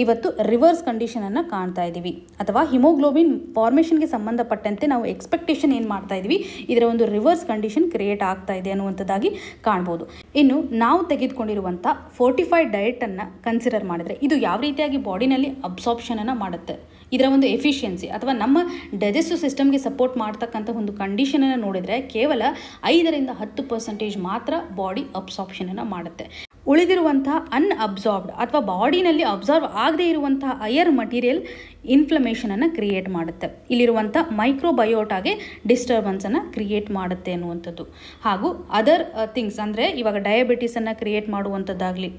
ಇವತ್ತು ರಿವರ್ಸ್ ಕಂಡೀಷನನ್ನು ಕಾಣ್ತಾ ಇದ್ದೀವಿ, ಅಥವಾ ಹಿಮೋಗ್ಲೋಬಿನ್ ಫಾರ್ಮೇಷನ್ಗೆ ಸಂಬಂಧಪಟ್ಟಂತೆ ನಾವು ಎಕ್ಸ್ಪೆಕ್ಟೇಷನ್ ಏನು ಮಾಡ್ತಾ ಇದ್ದೀವಿ, ಇದರ ಒಂದು ರಿವರ್ಸ್ ಕಂಡೀಷನ್ ಕ್ರಿಯೇಟ್ ಆಗ್ತಾ ಇದೆ ಅನ್ನುವಂಥದ್ದಾಗಿ ಕಾಣ್ಬೋದು. ಇನ್ನು ನಾವು ತೆಗೆದುಕೊಂಡಿರುವಂಥ ಫೋರ್ಟಿಫೈಡ್ ಡಯಟನ್ನು ಕನ್ಸಿಡರ್ ಮಾಡಿದರೆ ಇದು ಯಾವ ರೀತಿಯಾಗಿ ಬಾಡಿನಲ್ಲಿ ಅಬ್ಸಾರ್ಪ್ಷನನ್ನು ಮಾಡುತ್ತೆ, ಇದರ ಒಂದು ಎಫಿಷಿಯನ್ಸಿ ಅಥವಾ ನಮ್ಮ ಡೈಜೆಸ್ಟಿವ್ ಸಿಸ್ಟಮ್ಗೆ ಸಪೋರ್ಟ್ ಮಾಡ್ತಕ್ಕಂಥ ಒಂದು ಕಂಡೀಷನನ್ನು ನೋಡಿದರೆ ಕೇವಲ 5-10% ಮಾತ್ರ ಬಾಡಿ ಅಬ್ಸಾರ್ಪ್ಷನನ್ನು ಮಾಡುತ್ತೆ. ಉಳಿದಿರುವಂತಹ ಅನ್ಅಬ್ಸಾರ್ಬ್ಡ್ ಅಥವಾ ಬಾಡಿನಲ್ಲಿ ಅಬ್ಸಾರ್ವ್ ಆಗದೇ ಇರುವಂತಹ ಅಯರ್ ಮಟೀರಿಯಲ್ ಇನ್ಫ್ಲಮೇಷನನ್ನು ಕ್ರಿಯೇಟ್ ಮಾಡುತ್ತೆ. ಇಲ್ಲಿರುವಂಥ ಮೈಕ್ರೋಬಯೋಟಾಗೆ ಡಿಸ್ಟರ್ಬೆನ್ಸನ್ನು ಕ್ರಿಯೇಟ್ ಮಾಡುತ್ತೆ ಅನ್ನುವಂಥದ್ದು. ಹಾಗೂ ಅದರ್ ಥಿಂಗ್ಸ್ ಅಂದರೆ ಇವಾಗ ಡಯಾಬಿಟೀಸನ್ನು ಕ್ರಿಯೇಟ್ ಮಾಡುವಂಥದ್ದಾಗಲಿ,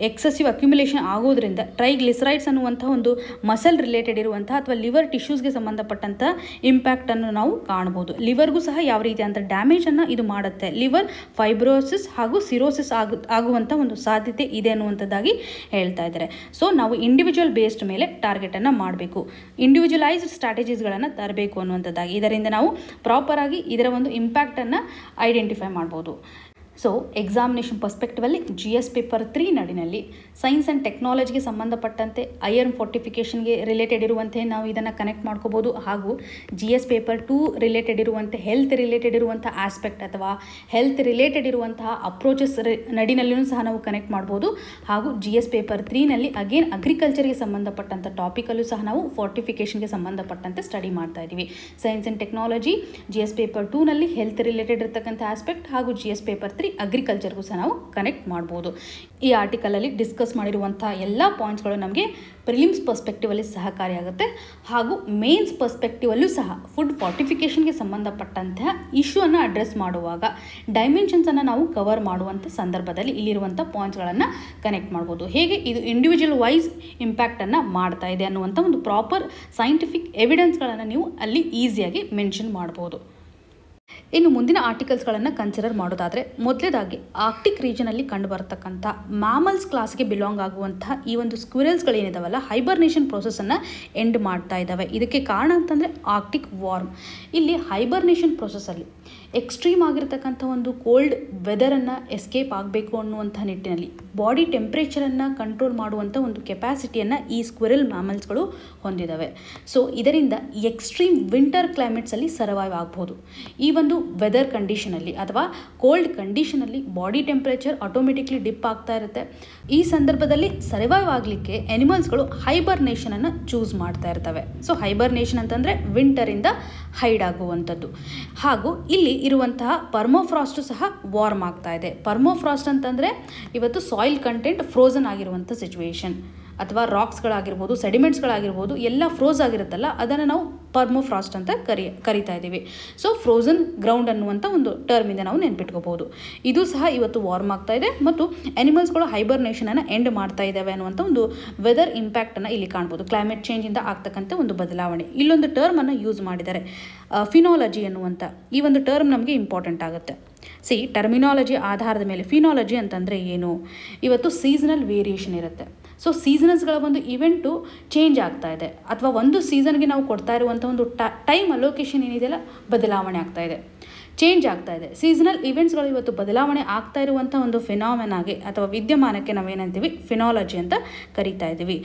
ಎಕ್ಸೆಸಿವ್ ಅಕ್ಯುಮುಲೇಷನ್ ಆಗೋದ್ರಿಂದ ಟ್ರೈಗ್ಲಿಸರೈಡ್ಸ್ ಅನ್ನುವಂಥ ಒಂದು ಮಸಲ್ ರಿಲೇಟೆಡ್ ಇರುವಂಥ ಅಥವಾ ಲಿವರ್ ಟಿಶ್ಯೂಸ್ಗೆ ಸಂಬಂಧಪಟ್ಟಂಥ ಇಂಪ್ಯಾಕ್ಟನ್ನು ನಾವು ಕಾಣ್ಬೋದು. ಲಿವರ್ಗೂ ಸಹ ಯಾವ ರೀತಿ ಅಂತ ಡ್ಯಾಮೇಜನ್ನು ಇದು ಮಾಡುತ್ತೆ. ಲಿವರ್ ಫೈಬ್ರೋಸಿಸ್ ಹಾಗೂ ಸಿರೋಸಿಸ್ ಆಗುವಂಥ ಒಂದು ಸಾಧ್ಯತೆ ಇದೆ ಅನ್ನುವಂಥದ್ದಾಗಿ ಹೇಳ್ತಾ ಇದ್ದಾರೆ. ಸೊ ನಾವು ಇಂಡಿವಿಜುವಲ್ ಬೇಸ್ಡ್ ಮೇಲೆ ಟಾರ್ಗೆಟನ್ನು ಮಾಡಬೇಕು, ಇಂಡಿವಿಜುವಲೈಸ್ಡ್ ಸ್ಟ್ರಾಟಜೀಸ್ಗಳನ್ನು ತರಬೇಕು ಅನ್ನುವಂಥದ್ದಾಗಿ. ಇದರಿಂದ ನಾವು ಪ್ರಾಪರಾಗಿ ಇದರ ಒಂದು ಇಂಪ್ಯಾಕ್ಟನ್ನು ಐಡೆಂಟಿಫೈ ಮಾಡ್ಬೋದು. ಸೊ ಎಕ್ಸಾಮಿನೇಷನ್ ಪರ್ಸ್ಪೆಕ್ಟಿವಲ್ಲಿ GS ಪೇಪರ್ 3 ನಡಿನಲ್ಲಿ ಸೈನ್ಸ್ ಆ್ಯಂಡ್ ಟೆಕ್ನಾಲಜಿಗೆ ಸಂಬಂಧಪಟ್ಟಂತೆ ಅಯರ್ನ್ ಫೋರ್ಟಿಫಿಕೇಷನ್ಗೆ ರಿಲೇಟೆಡ್ ಇರುವಂತೆ ನಾವು ಇದನ್ನು ಕನೆಕ್ಟ್ ಮಾಡ್ಕೋಬೋದು. ಹಾಗೂ GS ಪೇಪರ್ 2 ರಿಲೇಟೆಡ್ ಇರುವಂತೆ ಹೆಲ್ತ್ ರಿಲೇಟೆಡ್ ಇರುವಂಥ ಆಸ್ಪೆಕ್ಟ್ ಅಥವಾ ಹೆಲ್ತ್ ರಿಲೇಟೆಡ್ ಇರುವಂತಹ ಅಪ್ರೋಚಸ್ ನಡಿನಲ್ಲೂ ಸಹ ನಾವು ಕನೆಕ್ಟ್ ಮಾಡ್ಬೋದು. ಹಾಗೂ GS ಪೇಪರ್ 3ನಲ್ಲಿ ಅಗೇನ್ ಅಗ್ರಿಕಲ್ಚರ್ಗೆ ಸಂಬಂಧಪಟ್ಟಂಥ ಟಾಪಿಕಲ್ಲೂ ಸಹ ನಾವು ಫೋರ್ಟಿಫಿಕೇಷನ್ಗೆ ಸಂಬಂಧಪಟ್ಟಂತೆ ಸ್ಟಡಿ ಮಾಡ್ತಾ ಇದ್ದೀವಿ. Science and technology GS paper 2ನಲ್ಲಿ ಹೆಲ್ತ್ ರಿಲೇಟೆಡ್ ಇರತಕ್ಕಂಥ ಆಸ್ಪೆಕ್ಟ್ ಹಾಗೂ GS ಪೇಪರ್ 3 ಅಗ್ರಿಕಲ್ಚರ್ಗೂ ಸಹ ನಾವು ಕನೆಕ್ಟ್ ಮಾಡ್ಬೋದು. ಈ ಆರ್ಟಿಕಲಲ್ಲಿ ಡಿಸ್ಕಸ್ ಮಾಡಿರುವಂಥ ಎಲ್ಲ ಪಾಯಿಂಟ್ಸ್ಗಳು ನಮಗೆ ಪ್ರಿಲಿಮ್ಸ್ ಪರ್ಸ್ಪೆಕ್ಟಿವಲ್ಲಿ ಸಹಕಾರಿಯಾಗುತ್ತೆ. ಹಾಗೂ ಮೇನ್ಸ್ ಪರ್ಸ್ಪೆಕ್ಟಿವಲ್ಲೂ ಸಹ ಫುಡ್ ಫಾರ್ಟಿಫಿಕೇಷನ್ಗೆ ಸಂಬಂಧಪಟ್ಟಂತಹ ಇಶ್ಯೂವನ್ನು ಅಡ್ರೆಸ್ ಮಾಡುವಾಗ ಡೈಮೆನ್ಷನ್ಸನ್ನು ನಾವು ಕವರ್ ಮಾಡುವಂಥ ಸಂದರ್ಭದಲ್ಲಿ ಇಲ್ಲಿರುವಂಥ ಪಾಯಿಂಟ್ಸ್ಗಳನ್ನು ಕನೆಕ್ಟ್ ಮಾಡ್ಬೋದು. ಹೇಗೆ ಇದು ಇಂಡಿವಿಜುವಲ್ ವೈಸ್ ಇಂಪ್ಯಾಕ್ಟನ್ನು ಮಾಡ್ತಾ ಇದೆ ಅನ್ನುವಂಥ ಒಂದು ಪ್ರಾಪರ್ ಸೈಂಟಿಫಿಕ್ ಎವಿಡೆನ್ಸ್ಗಳನ್ನು ನೀವು ಅಲ್ಲಿ ಈಸಿಯಾಗಿ ಮೆನ್ಷನ್ ಮಾಡ್ಬೋದು. ಇನ್ನು ಮುಂದಿನ ಆರ್ಟಿಕಲ್ಸ್ಗಳನ್ನು ಕನ್ಸಿಡರ್ ಮಾಡೋದಾದರೆ ಮೊದಲೇದಾಗಿ ಆರ್ಕ್ಟಿಕ್ ರೀಜನಲ್ಲಿ ಕಂಡುಬರತಕ್ಕಂಥ ಮ್ಯಾಮಲ್ಸ್ ಕ್ಲಾಸ್ಗೆ ಬಿಲಾಂಗ್ ಆಗುವಂತಹ ಈ ಒಂದು ಸ್ಕ್ವಿರಲ್ಸ್ಗಳೇನಿದಾವಲ್ಲ, ಹೈಬರ್ನೇಷನ್ ಪ್ರೋಸೆಸ್ಸನ್ನು ಎಂಡ್ ಮಾಡ್ತಾ ಇದ್ದಾವೆ. ಇದಕ್ಕೆ ಕಾರಣ ಅಂತಂದರೆ ಆರ್ಕ್ಟಿಕ್ ವಾರ್ಮ್. ಇಲ್ಲಿ ಹೈಬರ್ನೇಷನ್ ಪ್ರೋಸೆಸ್ಸಲ್ಲಿ ಎಕ್ಸ್ಟ್ರೀಮ್ ಆಗಿರ್ತಕ್ಕಂಥ ಒಂದು ಕೋಲ್ಡ್ ವೆದರನ್ನು ಎಸ್ಕೇಪ್ ಆಗಬೇಕು ಅನ್ನುವಂಥ ನಿಟ್ಟಿನಲ್ಲಿ ಬಾಡಿ ಟೆಂಪ್ರೇಚರನ್ನು ಕಂಟ್ರೋಲ್ ಮಾಡುವಂಥ ಒಂದು ಕೆಪಾಸಿಟಿಯನ್ನು ಈ ಸ್ಕ್ವಿರಲ್ ಮ್ಯಾಮಲ್ಸ್ಗಳು ಹೊಂದಿದ್ದಾವೆ. ಸೊ ಇದರಿಂದ ಎಕ್ಸ್ಟ್ರೀಮ್ ವಿಂಟರ್ ಕ್ಲೈಮೇಟ್ಸಲ್ಲಿ ಸರ್ವೈವ್ ಆಗ್ಬೋದು. ಈ ಒಂದು ವೆದರ್ ಕಂಡೀಷನಲ್ಲಿ ಅಥವಾ ಕೋಲ್ಡ್ ಕಂಡೀಷನಲ್ಲಿ ಬಾಡಿ ಟೆಂಪ್ರೇಚರ್ ಆಟೋಮೆಟಿಕ್ಲಿ ಡಿಪ್ ಆಗ್ತಾ ಇರುತ್ತೆ. ಈ ಸಂದರ್ಭದಲ್ಲಿ ಸರ್ವೈವ್ ಆಗಲಿಕ್ಕೆ ಎನಿಮಲ್ಸ್ಗಳು ಹೈಬರ್ನೇಷನನ್ನು ಚೂಸ್ ಮಾಡ್ತಾ ಇರ್ತವೆ. ಸೊ ಹೈಬರ್ನೇಷನ್ ಅಂತಂದರೆ ವಿಂಟರಿಂದ ಹೈಡ್ ಆಗುವಂಥದ್ದು. ಹಾಗೂ ಇಲ್ಲಿ ಇರುವಂತಹ ಪರ್ಮೋಫ್ರಾಸ್ಟು ಸಹ ವಾರ್ಮ್ ಆಗ್ತಾ ಇದೆ. ಪರ್ಮೋಫ್ರಾಸ್ಟ್ ಅಂತಂದರೆ ಇವತ್ತು ಸಾಯಿಲ್ ಕಂಟೆಂಟ್ ಫ್ರೋಝನ್ ಆಗಿರುವಂಥ ಸಿಚುವೇಶನ್ ಅಥವಾ ರಾಕ್ಸ್ಗಳಾಗಿರ್ಬೋದು, ಸೆಡಿಮೆಂಟ್ಸ್ಗಳಾಗಿರ್ಬೋದು ಎಲ್ಲ ಫ್ರೋಸ್ ಆಗಿರುತ್ತಲ್ಲ, ಅದನ್ನು ನಾವು ಪರ್ಮೋಫ್ರಾಸ್ಟ್ ಅಂತ ಕರಿತಾ ಇದ್ದೀವಿ. ಸೊ ಫ್ರೋಝನ್ ಗ್ರೌಂಡ್ ಅನ್ನುವಂಥ ಒಂದು ಟರ್ಮಿಂದ ನಾವು ನೆನ್ಪಿಟ್ಕೋಬಹುದು. ಇದು ಸಹ ಇವತ್ತು ವಾರ್ಮ್ ಆಗ್ತಾ ಇದೆ ಮತ್ತು ಅನಿಮಲ್ಸ್ಗಳು ಹೈಬರ್ನೇಷನನ್ನು ಎಂಡ್ ಮಾಡ್ತಾ ಇದ್ದಾವೆ ಅನ್ನುವಂಥ ಒಂದು ವೆದರ್ ಇಂಪ್ಯಾಕ್ಟನ್ನು ಇಲ್ಲಿ ಕಾಣ್ಬೋದು. ಕ್ಲೈಮೇಟ್ ಚೇಂಜಿಂದ ಆಗ್ತಕ್ಕಂಥ ಒಂದು ಬದಲಾವಣೆ. ಇಲ್ಲೊಂದು ಟರ್ಮನ್ನು ಯೂಸ್ ಮಾಡಿದ್ದಾರೆ, ಫಿನಾಲಜಿ ಅನ್ನುವಂಥ. ಈ ಒಂದು ಟರ್ಮ್ ನಮಗೆ ಇಂಪಾರ್ಟೆಂಟ್ ಆಗುತ್ತೆ. ಟರ್ಮಿನಾಲಜಿ ಆಧಾರದ ಮೇಲೆ ಫಿನಾಲಜಿ ಅಂತಂದರೆ ಏನು? ಇವತ್ತು ಸೀಸನಲ್ ವೇರಿಯೇಷನ್ ಇರುತ್ತೆ. ಸೊ ಸೀಸನ್ಸ್ಗಳ ಒಂದು ಇವೆಂಟು ಚೇಂಜ್ ಆಗ್ತಾ ಇದೆ, ಅಥವಾ ಒಂದು ಸೀಸನ್ಗೆ ನಾವು ಕೊಡ್ತಾ ಇರುವಂಥ ಒಂದು ಟೈಮ್ ಅಲೋಕೇಶನ್ ಏನಿದೆಯಲ್ಲ ಬದಲಾವಣೆ ಆಗ್ತಾ ಇದೆ, ಚೇಂಜ್ ಆಗ್ತಾ ಇದೆ. ಸೀಸನಲ್ ಇವೆಂಟ್ಸ್ಗಳು ಇವತ್ತು ಬದಲಾವಣೆ ಆಗ್ತಾ ಇರುವಂಥ ಒಂದು ಫಿನಾಮಿನಾಗೆ ಅಥವಾ ವಿದ್ಯಮಾನಕ್ಕೆ ನಾವೇನಂತೀವಿ ಫಿನಾಲಜಿ ಅಂತ ಕರಿತಾ ಇದ್ದೀವಿ.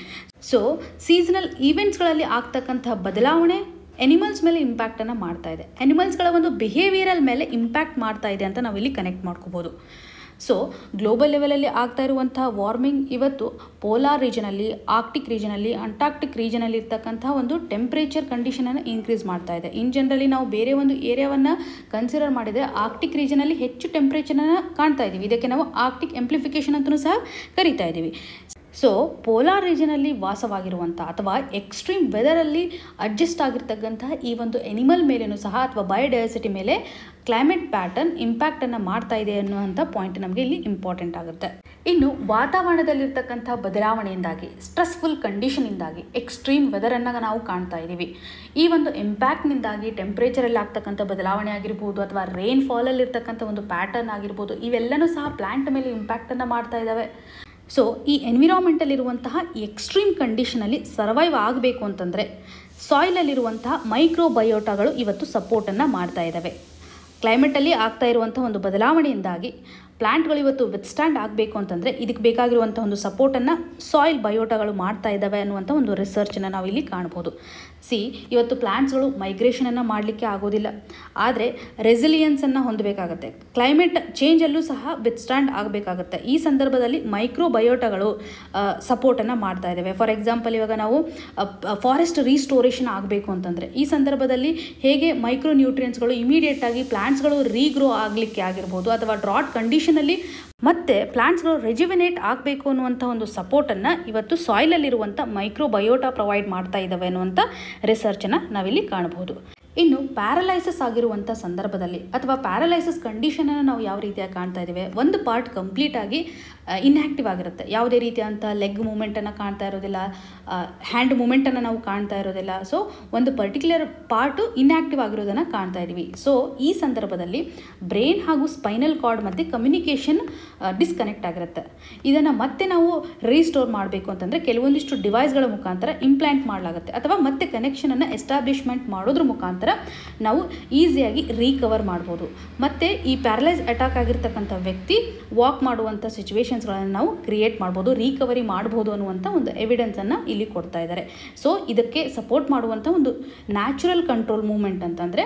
ಸೊ ಸೀಸನಲ್ ಈವೆಂಟ್ಸ್ಗಳಲ್ಲಿ ಆಗ್ತಕ್ಕಂಥ ಬದಲಾವಣೆ ಎನಿಮಲ್ಸ್ ಮೇಲೆ ಇಂಪ್ಯಾಕ್ಟನ್ನು ಮಾಡ್ತಾ ಇದೆ, ಎನಿಮಲ್ಸ್ಗಳ ಒಂದು ಬಿಹೇವಿಯರಲ್ ಮೇಲೆ ಇಂಪ್ಯಾಕ್ಟ್ ಮಾಡ್ತಾ ಇದೆ ಅಂತ ನಾವಿಲ್ಲಿ ಕನೆಕ್ಟ್ ಮಾಡ್ಕೋಬೋದು. ಸೊ ಗ್ಲೋಬಲ್ ಲೆವೆಲಲ್ಲಿ ಆಗ್ತಾ ಇರುವಂಥ ವಾರ್ಮಿಂಗ್ ಇವತ್ತು ಪೋಲಾರ್ ರೀಜನಲ್ಲಿ, ಆರ್ಕ್ಟಿಕ್ ರೀಜನಲ್ಲಿ, ಅಂಟಾರ್ಕ್ಟಿಕ್ ರೀಜನಲ್ಲಿ ಇರ್ತಕ್ಕಂಥ ಒಂದು ಟೆಂಪ್ರೇಚರ್ ಕಂಡೀಷನನ್ನು ಇನ್ಕ್ರೀಸ್ ಮಾಡ್ತಾ ಇದೆ. ಇನ್ ಜನರಲಿ ನಾವು ಬೇರೆ ಒಂದು ಏರಿಯಾವನ್ನು ಕನ್ಸಿಡರ್ ಮಾಡಿದರೆ ಆರ್ಕ್ಟಿಕ್ ರೀಜನಲ್ಲಿ ಹೆಚ್ಚು ಟೆಂಪ್ರೇಚರನ್ನು ಕಾಣ್ತಾ ಇದ್ದೀವಿ. ಇದಕ್ಕೆ ನಾವು ಆರ್ಕ್ಟಿಕ್ ಎಂಪ್ಲಿಫಿಕೇಶನ್ ಅಂತಲೂ ಸಹ ಕರಿತಾ ಇದ್ದೀವಿ. ಸೊ ಪೋಲಾರ್ ರೀಜನಲ್ಲಿ ವಾಸವಾಗಿರುವಂಥ ಅಥವಾ ಎಕ್ಸ್ಟ್ರೀಮ್ ವೆದರಲ್ಲಿ ಅಡ್ಜಸ್ಟ್ ಆಗಿರ್ತಕ್ಕಂತಹ ಈ ಒಂದು ಎನಿಮಲ್ ಮೇಲೇನೂ ಸಹ ಅಥವಾ ಬಯೋಡೈವರ್ಸಿಟಿ ಮೇಲೆ ಕ್ಲೈಮೇಟ್ ಪ್ಯಾಟರ್ನ್ ಇಂಪ್ಯಾಕ್ಟನ್ನು ಮಾಡ್ತಾ ಇದೆ ಅನ್ನುವಂಥ ಪಾಯಿಂಟ್ ನಮಗೆ ಇಲ್ಲಿ ಇಂಪಾರ್ಟೆಂಟ್ ಆಗುತ್ತೆ. ಇನ್ನು ವಾತಾವರಣದಲ್ಲಿರ್ತಕ್ಕಂಥ ಬದಲಾವಣೆಯಿಂದಾಗಿ, ಸ್ಟ್ರೆಸ್ಫುಲ್ ಕಂಡೀಷನಿಂದಾಗಿ ಎಕ್ಸ್ಟ್ರೀಮ್ ವೆದರನ್ನು ನಾವು ಕಾಣ್ತಾ ಇದ್ದೀವಿ. ಈ ಒಂದು ಇಂಪ್ಯಾಕ್ಟ್ನಿಂದಾಗಿ ಟೆಂಪ್ರೇಚರಲ್ಲಿ ಆಗ್ತಕ್ಕಂಥ ಬದಲಾವಣೆ ಆಗಿರ್ಬೋದು, ಅಥವಾ ರೈನ್ ಫಾಲಲ್ಲಿರ್ತಕ್ಕಂಥ ಒಂದು ಪ್ಯಾಟರ್ನ್ ಆಗಿರ್ಬೋದು, ಇವೆಲ್ಲನೂ ಸಹ ಪ್ಲ್ಯಾಂಟ್ ಮೇಲೆ ಇಂಪ್ಯಾಕ್ಟನ್ನು ಮಾಡ್ತಾ ಇದ್ದಾವೆ. ಸೊ ಈ ಎನ್ವಿರಾನ್ಮೆಂಟಲ್ಲಿರುವಂತಹ ಎಕ್ಸ್ಟ್ರೀಮ್ ಕಂಡೀಷನಲ್ಲಿ ಸರ್ವೈವ್ ಆಗಬೇಕು ಅಂತಂದರೆ ಸಾಯಿಲಲ್ಲಿರುವಂತಹ ಮೈಕ್ರೋಬಯೋಟಾಗಳು ಇವತ್ತು ಸಪೋರ್ಟನ್ನು ಮಾಡ್ತಾ ಇದ್ದಾವೆ. ಕ್ಲೈಮೇಟಲ್ಲಿ ಆಗ್ತಾ ಇರುವಂಥ ಒಂದು ಬದಲಾವಣೆಯಿಂದಾಗಿ ಪ್ಲ್ಯಾಂಟ್ಗಳು ಇವತ್ತು ವಿತ್ಸ್ಟ್ಯಾಂಡ್ ಆಗಬೇಕು ಅಂತಂದರೆ ಇದಕ್ಕೆ ಬೇಕಾಗಿರುವಂಥ ಒಂದು ಸಪೋರ್ಟನ್ನು ಸಾಯಿಲ್ ಬಯೋಟಾಗಳು ಮಾಡ್ತಾ ಇದ್ದಾವೆ ಅನ್ನುವಂಥ ಒಂದು ರಿಸರ್ಚನ್ನು ನಾವು ಇಲ್ಲಿ ಕಾಣ್ಬೋದು. ಇವತ್ತು ಪ್ಲ್ಯಾಂಟ್ಸ್ಗಳು ಮೈಗ್ರೇಷನನ್ನು ಮಾಡಲಿಕ್ಕೆ ಆಗೋದಿಲ್ಲ, ಆದರೆ ರೆಸಿಲಿಯನ್ಸನ್ನು ಹೊಂದಬೇಕಾಗತ್ತೆ. ಕ್ಲೈಮೇಟ್ ಚೇಂಜಲ್ಲೂ ಸಹ ವಿತ್ಸ್ಟ್ಯಾಂಡ್ ಆಗಬೇಕಾಗತ್ತೆ. ಈ ಸಂದರ್ಭದಲ್ಲಿ ಮೈಕ್ರೋಬಯೋಟಾಗಳು ಸಪೋರ್ಟನ್ನು ಮಾಡ್ತಾ ಇದ್ದಾವೆ. ಫಾರ್ ಎಕ್ಸಾಂಪಲ್, ಇವಾಗ ನಾವು ಫಾರೆಸ್ಟ್ ರೀಸ್ಟೋರೇಷನ್ ಆಗಬೇಕು ಅಂತಂದರೆ ಈ ಸಂದರ್ಭದಲ್ಲಿ ಹೇಗೆ ಮೈಕ್ರೋ ನ್ಯೂಟ್ರಿಯೆಂಟ್ಸ್ಗಳು ಇಮಿಡಿಯೇಟಾಗಿ ಪ್ಲ್ಯಾಂಟ್ಸ್ಗಳು ರೀಗ್ರೋ ಆಗಲಿಕ್ಕೆ ಆಗಿರ್ಬೋದು, ಅಥವಾ ಡ್ರಾಟ್ ಕಂಡೀಷನಲ್ಲಿ ಮತ್ತೆ ಪ್ಲಾಂಟ್ಸ್ಗಳು ರೆಜುವಿನೇಟ್ ಆಗಬೇಕು ಅನ್ನುವಂಥ ಒಂದು ಸಪೋರ್ಟನ್ನು ಇವತ್ತು ಸಾಯಿಲಲ್ಲಿರುವಂಥ ಮೈಕ್ರೋಬಯೋಟಾ ಪ್ರೊವೈಡ್ ಮಾಡ್ತಾ ಇದ್ದಾವೆ ಅನ್ನುವಂಥ ರಿಸರ್ಚನ್ನು ನಾವಿಲ್ಲಿ ಕಾಣಬಹುದು. ಇನ್ನು ಪ್ಯಾರಲೈಸಿಸ್ ಆಗಿರುವಂಥ ಸಂದರ್ಭದಲ್ಲಿ ಅಥವಾ ಪ್ಯಾರಲೈಸಿಸ್ ಕಂಡೀಷನನ್ನು ನಾವು ಯಾವ ರೀತಿಯಾಗಿ ಕಾಣ್ತಾ ಇದ್ದೀವಿ, ಒಂದು ಪಾರ್ಟ್ ಕಂಪ್ಲೀಟಾಗಿ ಇನ್ಆ್ಯಕ್ಟಿವ್ ಆಗಿರುತ್ತೆ. ಯಾವುದೇ ರೀತಿಯಾದಂಥ ಲೆಗ್ ಮೂಮೆಂಟನ್ನು ಕಾಣ್ತಾ ಇರೋದಿಲ್ಲ, ಹ್ಯಾಂಡ್ ಮೂಮೆಂಟನ್ನು ನಾವು ಕಾಣ್ತಾ ಇರೋದಿಲ್ಲ. ಸೊ ಒಂದು ಪರ್ಟಿಕ್ಯುಲರ್ ಪಾರ್ಟು ಇನ್ಆ್ಯಕ್ಟಿವ್ ಆಗಿರೋದನ್ನು ಕಾಣ್ತಾ ಇದ್ದೀವಿ. ಸೊ ಈ ಸಂದರ್ಭದಲ್ಲಿ ಬ್ರೈನ್ ಹಾಗೂ ಸ್ಪೈನಲ್ ಕಾರ್ಡ್ ಮಧ್ಯೆ ಕಮ್ಯುನಿಕೇಷನ್ ಡಿಸ್ಕನೆಕ್ಟ್ ಆಗಿರುತ್ತೆ. ಇದನ್ನು ಮತ್ತೆ ನಾವು ರೀಸ್ಟೋರ್ ಮಾಡಬೇಕು ಅಂತಂದರೆ ಕೆಲವೊಂದಿಷ್ಟು ಡಿವೈಸ್ಗಳ ಮುಖಾಂತರ ಇಂಪ್ಲಾಂಟ್ ಮಾಡಲಾಗುತ್ತೆ, ಅಥವಾ ಮತ್ತೆ ಕನೆಕ್ಷನನ್ನು ಎಸ್ಟಾಬ್ಲಿಷ್ಮೆಂಟ್ ಮಾಡೋದ್ರ ಮುಖಾಂತರ ನಾವು ಈಸಿಯಾಗಿ ರೀಕವರ್ ಮಾಡ್ಬೋದು. ಮತ್ತು ಈ ಪ್ಯಾರಲೈಸ್ ಅಟ್ಯಾಕ್ ಆಗಿರ್ತಕ್ಕಂಥ ವ್ಯಕ್ತಿ ವಾಕ್ ಮಾಡುವಂಥ ಸಿಚುವೇಶನ್ಸ್ಗಳನ್ನು ನಾವು ಕ್ರಿಯೇಟ್ ಮಾಡ್ಬೋದು, ರೀಕವರಿ ಮಾಡ್ಬೋದು ಅನ್ನುವಂಥ ಒಂದು ಎವಿಡೆನ್ಸನ್ನು ಇಲ್ಲಿ ಕೊಡ್ತಾ ಇದ್ದಾರೆ. ಸೊ ಇದಕ್ಕೆ ಸಪೋರ್ಟ್ ಮಾಡುವಂಥ ಒಂದು ನ್ಯಾಚುರಲ್ ಕಂಟ್ರೋಲ್ ಮೂವ್ಮೆಂಟ್ ಅಂತಂದರೆ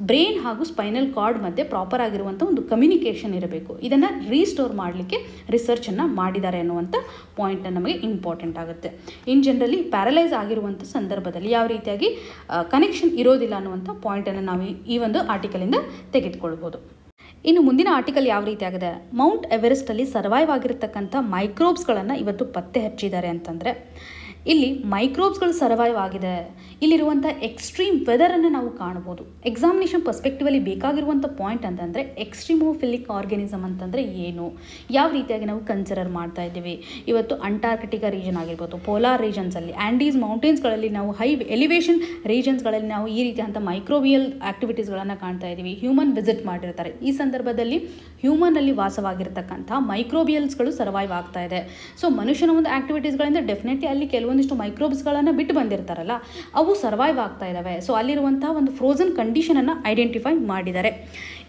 ಬ್ರೈನ್ ಹಾಗೂ ಸ್ಪೈನಲ್ ಕಾರ್ಡ್ ಮಧ್ಯೆ ಪ್ರಾಪರ್ ಆಗಿರುವಂಥ ಒಂದು ಕಮ್ಯುನಿಕೇಷನ್ ಇರಬೇಕು. ಇದನ್ನು ರೀಸ್ಟೋರ್ ಮಾಡಲಿಕ್ಕೆ ರಿಸರ್ಚನ್ನು ಮಾಡಿದ್ದಾರೆ ಅನ್ನುವಂಥ ಪಾಯಿಂಟ್ ನಮಗೆ ಇಂಪಾರ್ಟೆಂಟ್ ಆಗುತ್ತೆ. ಇನ್ ಜನರಲಿ ಪ್ಯಾರಲೈಸ್ ಆಗಿರುವಂಥ ಸಂದರ್ಭದಲ್ಲಿ ಯಾವ ರೀತಿಯಾಗಿ ಕನೆಕ್ಷನ್ ಇರೋದಿಲ್ಲ ಅನ್ನುವಂಥ ಪಾಯಿಂಟನ್ನು ನಾವು ಈ ಒಂದು ಆರ್ಟಿಕಲಿಂದ ತೆಗೆದುಕೊಳ್ಬೋದು. ಇನ್ನು ಮುಂದಿನ ಆರ್ಟಿಕಲ್ ಯಾವ ರೀತಿ ಆಗಿದೆ, ಮೌಂಟ್ ಎವರೆಸ್ಟಲ್ಲಿ ಸರ್ವೈವ್ ಆಗಿರ್ತಕ್ಕಂಥ ಮೈಕ್ರೋಬ್ಸ್ಗಳನ್ನು ಇವತ್ತು ಪತ್ತೆ ಹಚ್ಚಿದ್ದಾರೆ ಅಂತಂದರೆ ಇಲ್ಲಿ ಮೈಕ್ರೋಬ್ಸ್ಗಳು ಸರ್ವೈವ್ ಆಗಿದೆ. ಇಲ್ಲಿರುವಂಥ ಎಕ್ಸ್ಟ್ರೀಮ್ ವೆದರನ್ನು ನಾವು ಕಾಣ್ಬೋದು. ಎಕ್ಸಾಮಿನೇಷನ್ ಪರ್ಸ್ಪೆಕ್ಟಿವಲ್ಲಿ ಬೇಕಾಗಿರುವಂಥ ಪಾಯಿಂಟ್ ಅಂತಂದರೆ ಎಕ್ಸ್ಟ್ರೀಮೋಫಿಲಿಕ್ ಆರ್ಗ್ಯಾನಿಸಮ್ ಅಂತಂದರೆ ಏನು, ಯಾವ ರೀತಿಯಾಗಿ ನಾವು ಕನ್ಸಿಡರ್ ಮಾಡ್ತಾ ಇದ್ದೀವಿ. ಇವತ್ತು ಅಂಟಾರ್ಕ್ಟಿಕಾ ರೀಜನ್ ಆಗಿರ್ಬೋದು, ಪೋಲಾರ್ ರೀಜನ್ಸಲ್ಲಿ, ಆ್ಯಂಡೀಸ್ ಮೌಂಟೇನ್ಸ್ಗಳಲ್ಲಿ ನಾವು ಹೈ ಎಲಿವೇಷನ್ ರೀಜನ್ಸ್ಗಳಲ್ಲಿ ನಾವು ಈ ರೀತಿಯಾದಂಥ ಮೈಕ್ರೋಬಿಯಲ್ ಆ್ಯಕ್ಟಿವಿಟೀಸ್ಗಳನ್ನು ಕಾಣ್ತಾ ಇದ್ದೀವಿ. ಹ್ಯೂಮನ್ ವಿಸಿಟ್ ಮಾಡಿರ್ತಾರೆ. ಈ ಸಂದರ್ಭದಲ್ಲಿ ಹ್ಯೂಮನಲ್ಲಿ ವಾಸವಾಗಿರ್ತಕ್ಕಂಥ ಮೈಕ್ರೋಬಿಯಲ್ಸ್ಗಳು ಸರ್ವೈವ್ ಆಗ್ತಾ ಇದೆ. ಸೊ ಮನುಷ್ಯನ ಒಂದು ಆ್ಯಕ್ಟಿವಿಟೀಸ್ಗಳಿಂದ ಡೆಫಿನೆಟ್ಲಿ ಅಲ್ಲಿ ಕೆಲವೊಂದಿಷ್ಟು ಮೈಕ್ರೋಬ್ಸ್ಗಳನ್ನು ಬಿಟ್ಟು ಬಂದಿರ್ತಾರಲ್ಲ, ಅವು ಸರ್ವೈವ್ ಆಗ್ತಾ ಇದ್ದಾವೆ. ಸೊ ಅಲ್ಲಿರುವಂಥ ಒಂದು ಫ್ರೋಝನ್ ಕಂಡೀಷನನ್ನು ಐಡೆಂಟಿಫೈ ಮಾಡಿದ್ದಾರೆ.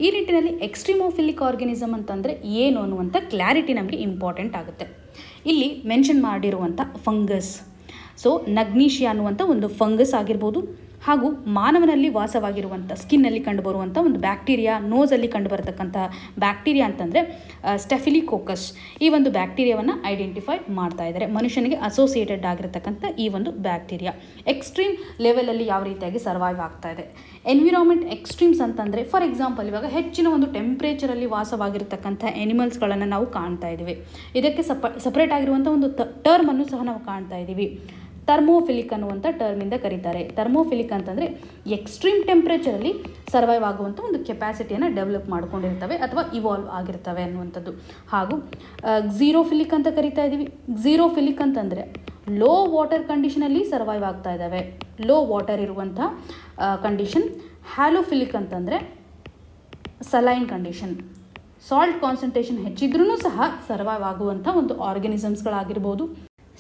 ಈ ನಿಟ್ಟಿನಲ್ಲಿ ಎಕ್ಸ್ಟ್ರೀಮೋಫಿಲಿಕ್ ಆರ್ಗ್ಯಾನಿಸಮ್ ಅಂತಂದರೆ ಏನು ಅನ್ನುವಂಥ ಕ್ಲಾರಿಟಿ ನಮಗೆ ಇಂಪಾರ್ಟೆಂಟ್ ಆಗುತ್ತೆ. ಇಲ್ಲಿ ಮೆನ್ಷನ್ ಮಾಡಿರುವಂಥ ಫಂಗಸ್, ಸೊ ನಗ್ನೀಷಿಯಾ ಅನ್ನುವಂಥ ಒಂದು ಫಂಗಸ್ ಆಗಿರ್ಬೋದು, ಹಾಗೂ ಮಾನವನಲ್ಲಿ ವಾಸವಾಗಿರುವಂಥ ಸ್ಕಿನ್ನಲ್ಲಿ ಕಂಡುಬರುವಂಥ ಒಂದು ಬ್ಯಾಕ್ಟೀರಿಯಾ, ನೋಸಲ್ಲಿ ಕಂಡುಬರತಕ್ಕಂಥ ಬ್ಯಾಕ್ಟೀರಿಯಾ ಅಂತಂದರೆ ಸ್ಟೆಫಿಲಿಕೋಕಸ್. ಈ ಒಂದು ಬ್ಯಾಕ್ಟೀರಿಯಾವನ್ನು ಐಡೆಂಟಿಫೈ ಮಾಡ್ತಾ ಇದ್ದಾರೆ. ಮನುಷ್ಯನಿಗೆ ಅಸೋಸಿಯೇಟೆಡ್ ಆಗಿರತಕ್ಕಂಥ ಈ ಒಂದು ಬ್ಯಾಕ್ಟೀರಿಯಾ ಎಕ್ಸ್ಟ್ರೀಮ್ ಲೆವೆಲಲ್ಲಿ ಯಾವ ರೀತಿಯಾಗಿ ಸರ್ವೈವ್ ಆಗ್ತಾ ಇದೆ. ಎನ್ವಿರಾನ್ಮೆಂಟ್ ಎಕ್ಸ್ಟ್ರೀಮ್ಸ್ ಅಂತಂದರೆ ಫಾರ್ ಎಕ್ಸಾಂಪಲ್ ಇವಾಗ ಹೆಚ್ಚಿನ ಒಂದು ಟೆಂಪ್ರೇಚರಲ್ಲಿ ವಾಸವಾಗಿರ್ತಕ್ಕಂಥ ಎನಿಮಲ್ಸ್ಗಳನ್ನು ನಾವು ಕಾಣ್ತಾ ಇದ್ದೀವಿ. ಇದಕ್ಕೆ ಸಪ್ರೇಟ್ ಆಗಿರುವಂಥ ಒಂದು ಟರ್ಮನ್ನು ಸಹ ನಾವು ಕಾಣ್ತಾ ಇದ್ದೀವಿ. ಥರ್ಮೋಫಿಲಿಕ್ ಅನ್ನುವಂಥ ಟರ್ಮಿಂದ ಕರೀತಾರೆ. ಥರ್ಮೋಫಿಲಿಕ್ ಅಂತಂದರೆ ಎಕ್ಸ್ಟ್ರೀಮ್ ಟೆಂಪ್ರೇಚರಲ್ಲಿ ಸರ್ವೈವ್ ಆಗುವಂಥ ಒಂದು ಕೆಪಾಸಿಟಿಯನ್ನು ಡೆವಲಪ್ ಮಾಡ್ಕೊಂಡಿರ್ತವೆ ಅಥವಾ ಇವಾಲ್ವ್ ಆಗಿರ್ತವೆ ಅನ್ನುವಂಥದ್ದು. ಹಾಗೂ ಝೀರೋಫಿಲಿಕ್ ಅಂತ ಕರಿತಾ ಇದ್ದೀವಿ. ಝೀರೋಫಿಲಿಕ್ ಅಂತಂದರೆ ಲೋ ವಾಟರ್ ಕಂಡೀಷನಲ್ಲಿ ಸರ್ವೈವ್ ಆಗ್ತಾ ಇದ್ದಾವೆ, ಲೋ ವಾಟರ್ ಇರುವಂಥ ಕಂಡೀಷನ್. ಹ್ಯಾಲೋಫಿಲಿಕ್ ಅಂತಂದರೆ ಸಲೈನ್ ಕಂಡೀಷನ್, ಸಾಲ್ಟ್ ಕಾನ್ಸಂಟ್ರೇಷನ್ ಹೆಚ್ಚಿದ್ರೂ ಸಹ ಸರ್ವೈವ್ ಆಗುವಂಥ ಒಂದು ಆರ್ಗನಿಸಮ್ಸ್ಗಳಾಗಿರ್ಬೋದು.